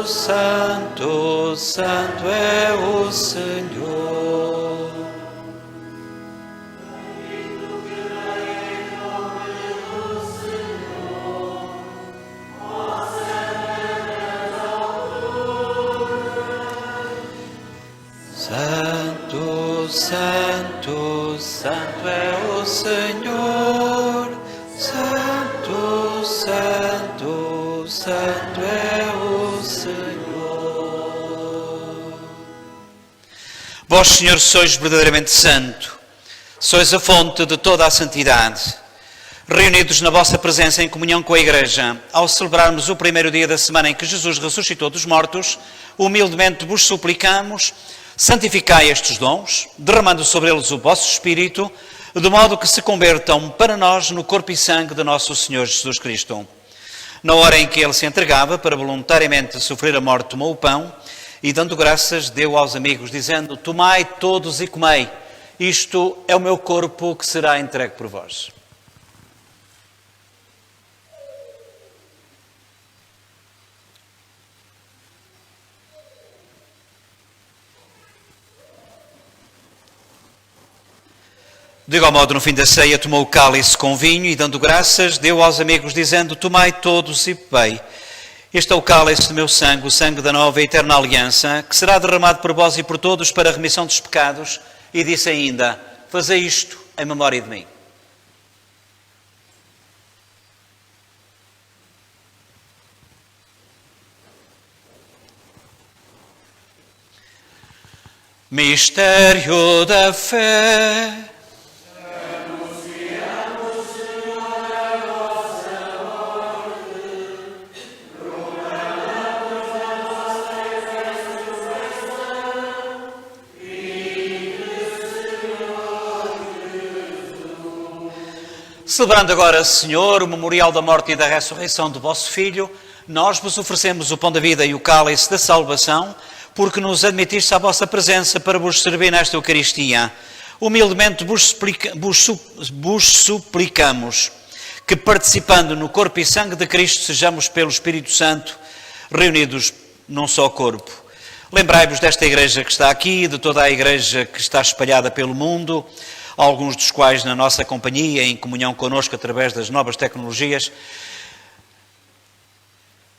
Santo, Santo é o Senhor. Santo, Santo, Santo é o Senhor. Santo, Santo, Santo é o Senhor. Vós, Senhor, sois verdadeiramente santo, sois a fonte de toda a santidade. Reunidos na vossa presença em comunhão com a Igreja, ao celebrarmos o primeiro dia da semana em que Jesus ressuscitou dos mortos, humildemente vos suplicamos, santificai estes dons, derramando sobre eles o vosso Espírito, de modo que se convertam para nós no corpo e sangue de nosso Senhor Jesus Cristo. Na hora em que ele se entregava para voluntariamente sofrer a morte, tomou o pão e, dando graças, deu aos amigos, dizendo, tomai todos e comei, isto é o meu corpo que será entregue por vós. De igual modo, no fim da ceia, tomou o cálice com vinho e, dando graças, deu aos amigos, dizendo, tomai todos e bebei. Este é o cálice do meu sangue, o sangue da nova e eterna aliança, que será derramado por vós e por todos para a remissão dos pecados. E disse ainda, fazei isto em memória de mim. Mistério da fé. Celebrando agora, Senhor, o memorial da morte e da ressurreição do vosso Filho, nós vos oferecemos o pão da vida e o cálice da salvação, porque nos admitiste à vossa presença para vos servir nesta Eucaristia. Humildemente vos suplicamos que, participando no corpo e sangue de Cristo, sejamos pelo Espírito Santo reunidos num só corpo. Lembrai-vos desta igreja que está aqui, de toda a igreja que está espalhada pelo mundo, alguns dos quais na nossa companhia, em comunhão connosco através das novas tecnologias.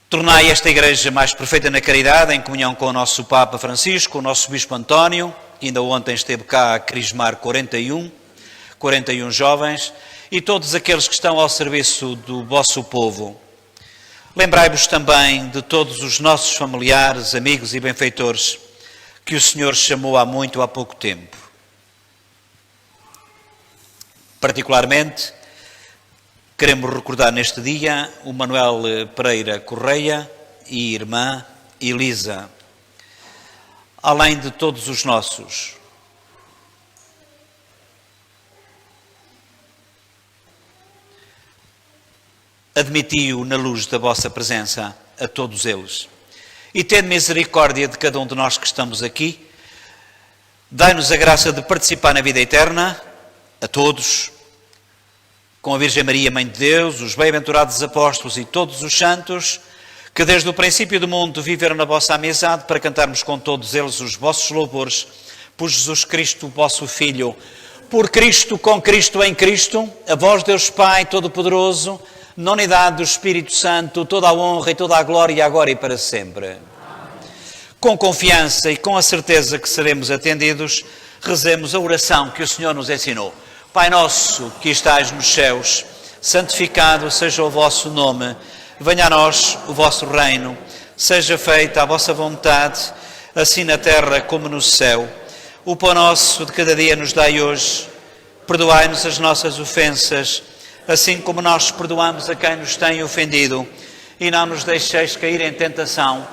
Tornai esta igreja mais perfeita na caridade, em comunhão com o nosso Papa Francisco, o nosso Bispo António, que ainda ontem esteve cá a crismar 41 jovens, e todos aqueles que estão ao serviço do vosso povo. Lembrai-vos também de todos os nossos familiares, amigos e benfeitores, que o Senhor chamou há muito ou há pouco tempo. Particularmente, queremos recordar neste dia o Manuel Pereira Correia e irmã Elisa, além de todos os nossos. Admiti-o na luz da vossa presença a todos eles. E tende misericórdia de cada um de nós que estamos aqui. Dai-nos a graça de participar na vida eterna, a todos, com a Virgem Maria, Mãe de Deus, os bem-aventurados apóstolos e todos os santos, que desde o princípio do mundo viveram na vossa amizade, para cantarmos com todos eles os vossos louvores, por Jesus Cristo, vosso Filho, por Cristo, com Cristo, em Cristo, a vós, Deus Pai Todo-Poderoso, na unidade do Espírito Santo, toda a honra e toda a glória, agora e para sempre. Com confiança e com a certeza que seremos atendidos, rezemos a oração que o Senhor nos ensinou. Pai nosso que estais nos céus, santificado seja o vosso nome, venha a nós o vosso reino, seja feita a vossa vontade, assim na terra como no céu. O pão nosso de cada dia nos dai hoje. Perdoai-nos as nossas ofensas, assim como nós perdoamos a quem nos tem ofendido. E não nos deixeis cair em tentação,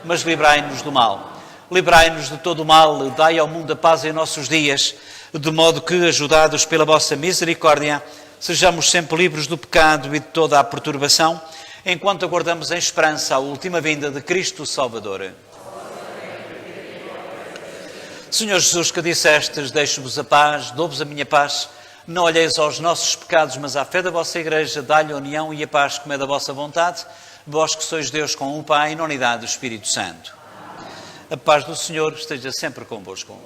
mas livrai-nos do mal. Livrai-nos de todo o mal, dai ao mundo a paz em nossos dias, de modo que, ajudados pela vossa misericórdia, sejamos sempre livres do pecado e de toda a perturbação, enquanto aguardamos em esperança a última vinda de Cristo Salvador. Senhor Jesus, que dissestes, deixo-vos a paz, dou-vos a minha paz, não olheis aos nossos pecados, mas à fé da vossa Igreja, dai-lhe a união e a paz como é da vossa vontade, vós que sois Deus com o Pai, na unidade do Espírito Santo. A paz do Senhor esteja sempre convosco.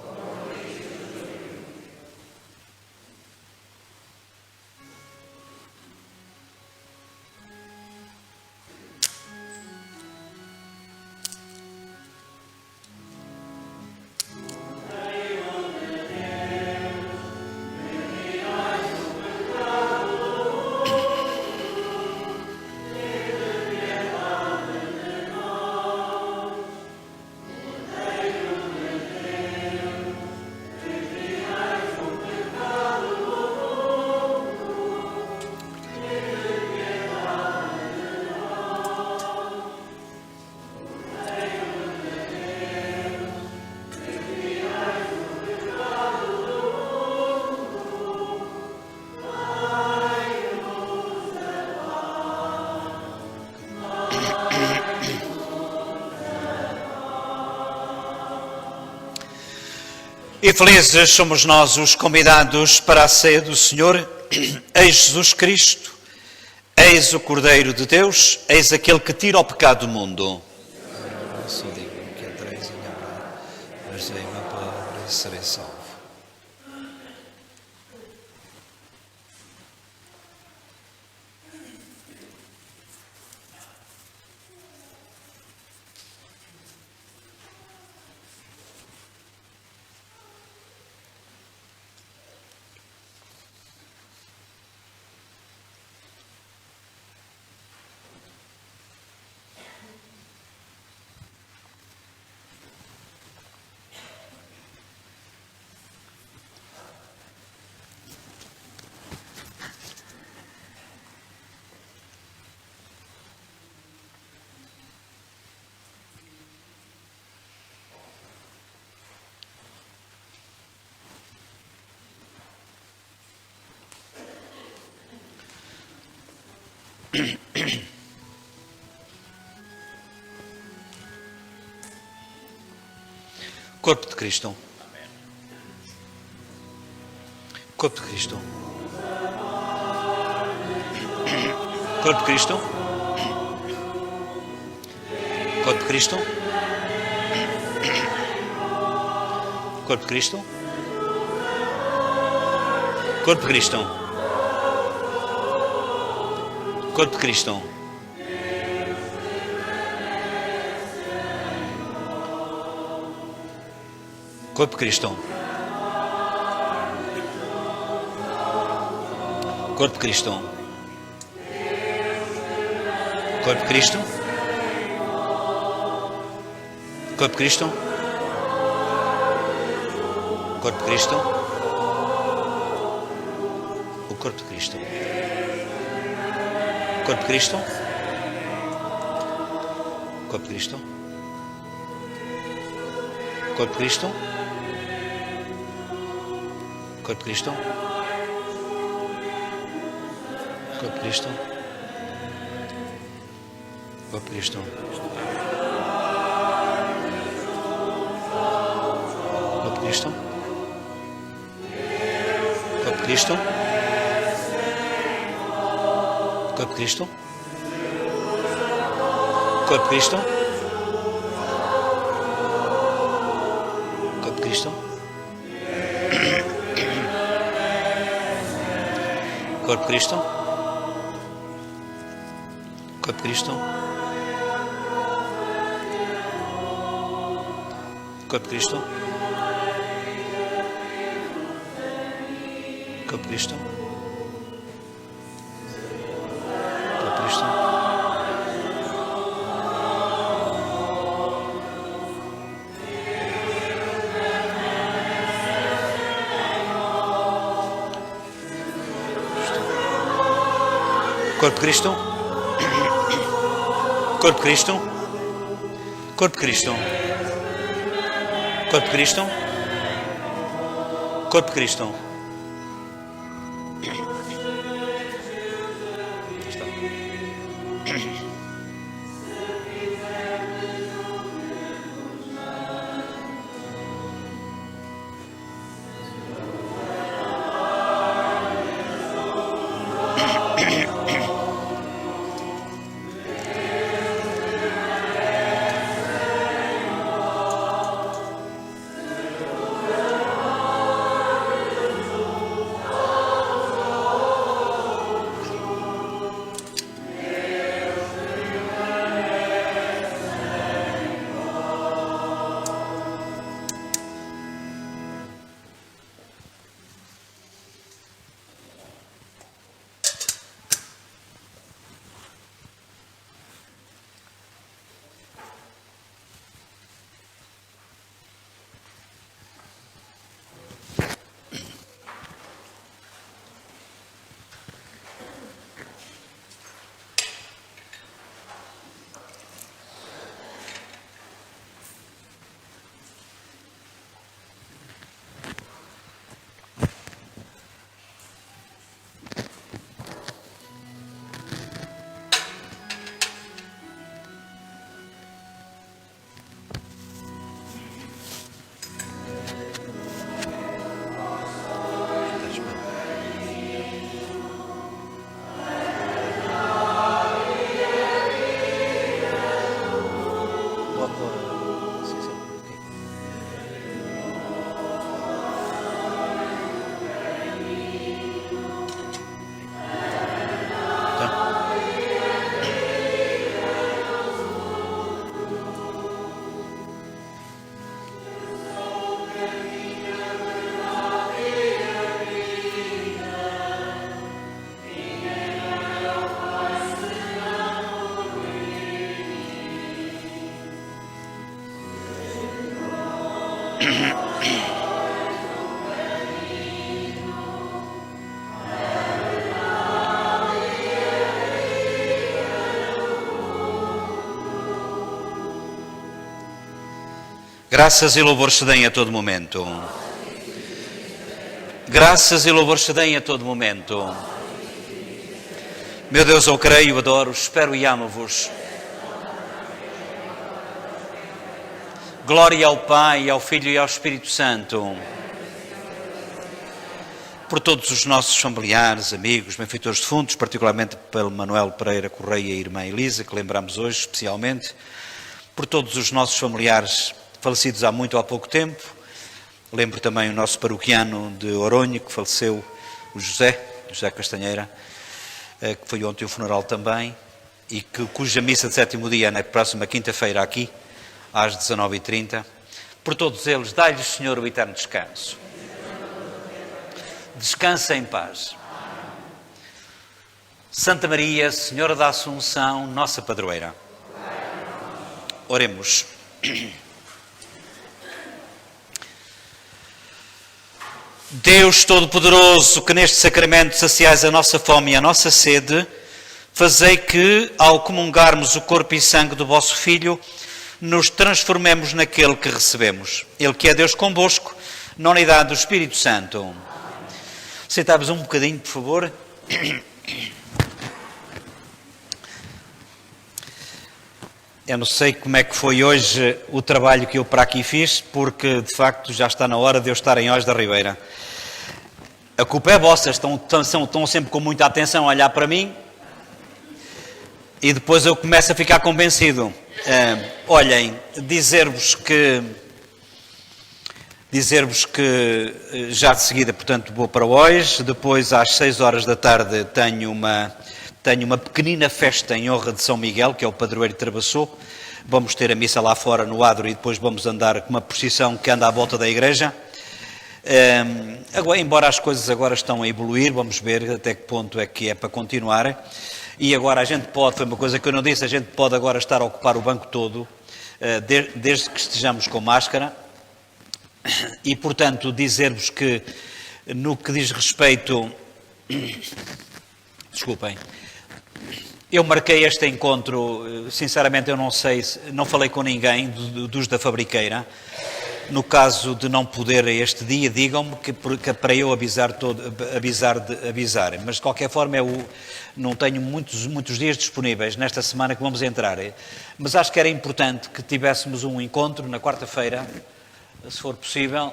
E felizes somos nós os convidados para a ceia do Senhor. Eis Jesus Cristo, eis o Cordeiro de Deus, eis aquele que tira o pecado do mundo. Eu só digo que entreis em Abraão, mas dei uma palavra e serei salvo. Corpo de Cristo. Corpo de Cristo. Corpo de Cristo. Corpo de Cristo. Corpo de Cristo. Corpo de Cristo. Corpo de Cristo. Corpo de Cristo. Corpo de Cristo. Corpo de Cristo. Corpo de Cristo. Corpo de Cristo. O corpo de Cristo. Corpo de Cristo. Corpo de Cristo. Corpo de Cristo. Corpo de Cristo. Corpo de Cristo. Corpo de Cristo. Corpo de Cristo. Corpo de Cristo. Corpo de Cristo. Corpo de Cristo. Corpo de Cristo. Corpo de Cristo. Corpo de Cristo. Corpo de Cristo. Corpo de Cristo. Corpo de Cristo. Corpo de Cristo. Corpo de Cristo. Corpo de Cristo. Corpo de Cristo. Corpo de Cristo. Graças e louvor se deem a todo momento. Graças e louvor se deem a todo momento. Meu Deus, eu creio, adoro, espero e amo-vos. Glória ao Pai, ao Filho e ao Espírito Santo. Por todos os nossos familiares, amigos, benfeitores defuntos, particularmente pelo Manuel Pereira Correia e a irmã Elisa, que lembramos hoje especialmente. Por todos os nossos familiares falecidos há muito ou há pouco tempo. Lembro também o nosso paroquiano de Oronho, que faleceu, o José Castanheira, que foi ontem o funeral também, e cuja missa de sétimo dia é na próxima quinta-feira aqui, às 19h30. Por todos eles, dai-lhes, Senhor, o eterno descanso. Descansa em paz. Santa Maria, Senhora da Assunção, nossa padroeira. Oremos. Deus Todo-Poderoso, que neste sacramento saciais a nossa fome e a nossa sede, fazei que, ao comungarmos o corpo e sangue do vosso Filho, nos transformemos naquele que recebemos. Ele que é Deus convosco, na unidade do Espírito Santo. Sentávamos um bocadinho, por favor. Eu não sei como é que foi hoje o trabalho que eu para aqui fiz, porque de facto já está na hora de eu estar em Oz da Ribeira. A culpa é vossa, estão sempre com muita atenção a olhar para mim e depois eu começo a ficar convencido. Olhem, dizer-vos que já de seguida, portanto, vou para hoje, depois às 6 horas da tarde tenho uma pequenina festa em honra de São Miguel, que é o padroeiro de Travassou. Vamos ter a missa lá fora no adro e depois vamos andar com uma procissão que anda à volta da igreja. Agora, embora as coisas agora estão a evoluir, vamos ver até que ponto é que é para continuar. E agora a gente pode, foi uma coisa que eu não disse, a gente pode agora estar a ocupar o banco todo, desde que estejamos com máscara. E, portanto, dizer-vos que no que diz respeito... Desculpem. Eu marquei este encontro, sinceramente eu não sei, não falei com ninguém dos da Fabriqueira. No caso de não poder a este dia, digam-me que para eu avisar. Mas de qualquer forma eu não tenho muitos dias disponíveis nesta semana que vamos entrar. Mas acho que era importante que tivéssemos um encontro na quarta-feira, se for possível,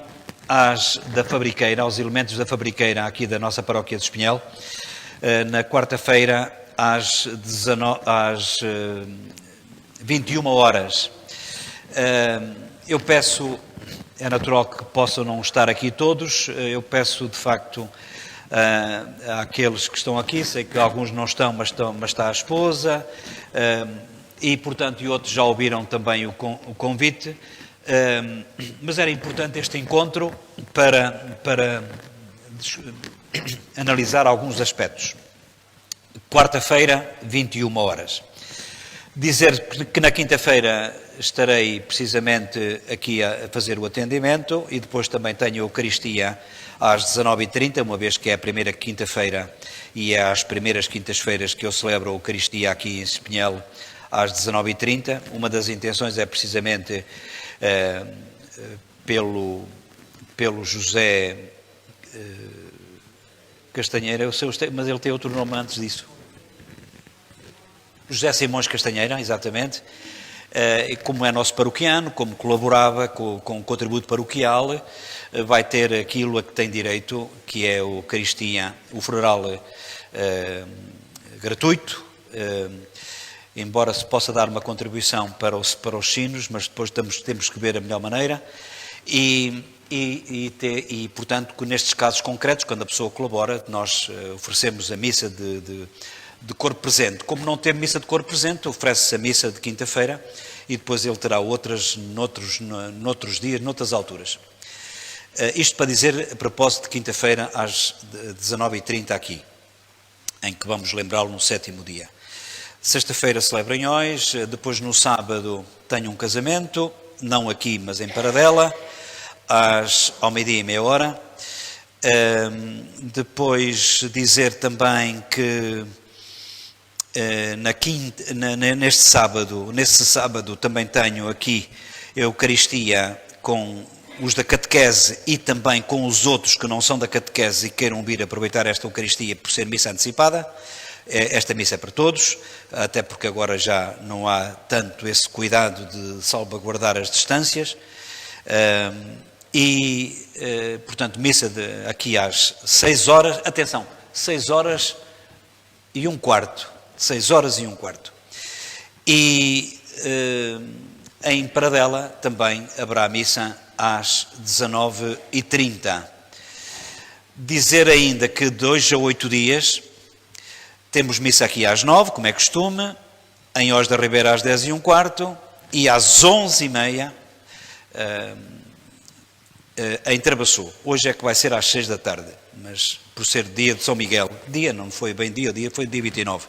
da Fabriqueira, aos elementos da Fabriqueira aqui da nossa paróquia de Espinhel, na quarta-feira às 21 horas. Eu peço, é natural que possam não estar aqui todos, eu peço de facto àqueles que estão aqui, sei que alguns não estão, mas está a esposa, e portanto, e outros já ouviram também o convite, mas era importante este encontro para analisar alguns aspectos. Quarta-feira, 21 horas. Dizer que na quinta-feira estarei precisamente aqui a fazer o atendimento e depois também tenho a Eucaristia às 19h30, uma vez que é a primeira quinta-feira e é às primeiras quintas-feiras que eu celebro a Eucaristia aqui em Espinhel às 19h30. Uma das intenções é precisamente pelo José Castanheira, eu sei, mas ele tem outro nome antes disso. José Simões Castanheira, exatamente, como é nosso paroquiano, como colaborava com o contributo paroquial, vai ter aquilo a que tem direito, que é o Eucaristia, o funeral gratuito, embora se possa dar uma contribuição para os sinos, mas depois temos que ver a melhor maneira, e portanto, nestes casos concretos, quando a pessoa colabora, nós oferecemos a missa de corpo presente. Como não tem missa de corpo presente, oferece-se a missa de quinta-feira e depois ele terá outras noutros dias, noutras alturas. Isto para dizer, a propósito de quinta-feira às 19h30 aqui, em que vamos lembrá-lo no 7º dia. Sexta-feira celebro Enhóis, depois no sábado tenho um casamento, não aqui, mas em Paradela, ao meio-dia e meia hora. Depois dizer também que neste sábado também tenho aqui a Eucaristia com os da catequese e também com os outros que não são da catequese e queiram vir aproveitar esta Eucaristia por ser missa antecipada. Esta missa é para todos, até porque agora já não há tanto esse cuidado de salvaguardar as distâncias. Portanto, missa aqui às 6 horas, atenção, 6 horas e um quarto. 6 horas e um quarto. E em Paradela também haverá missa às 19h30. Dizer ainda que de hoje a 8 dias temos missa aqui às 9, como é costume, em Os da Ribeira às 10h15 e às 11h30 em Trabaçu. Hoje é que vai ser às 6 da tarde, mas por ser dia de São Miguel, dia não foi bem dia foi dia 29.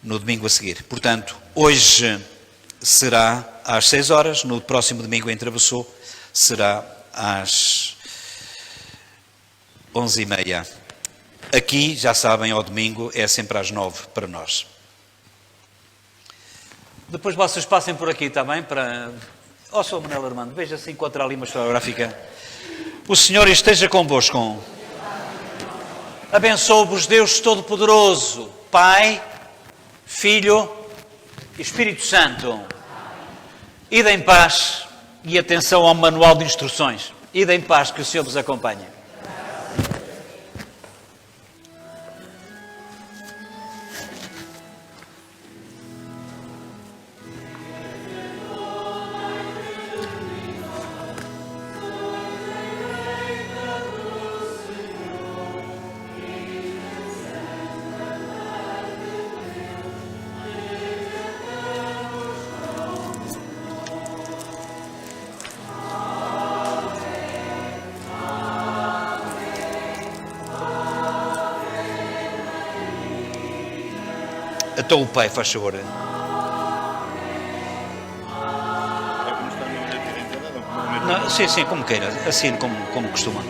No domingo a seguir. Portanto, hoje será às 6 horas, no próximo domingo em Trabaçu será às 11h30. Aqui, já sabem, ao domingo é sempre às 9 para nós. Depois vocês passem por aqui também para... Sr. Manuel Armando, veja se encontra ali uma historiográfica. O Senhor esteja convosco. Abençoe-vos Deus Todo-Poderoso, Pai, Filho e Espírito Santo. Ide em paz e atenção ao manual de instruções. Ide em paz, que o Senhor vos acompanhe. Então o Pai, faz favor. Não, sim, como queira, assim como costuma.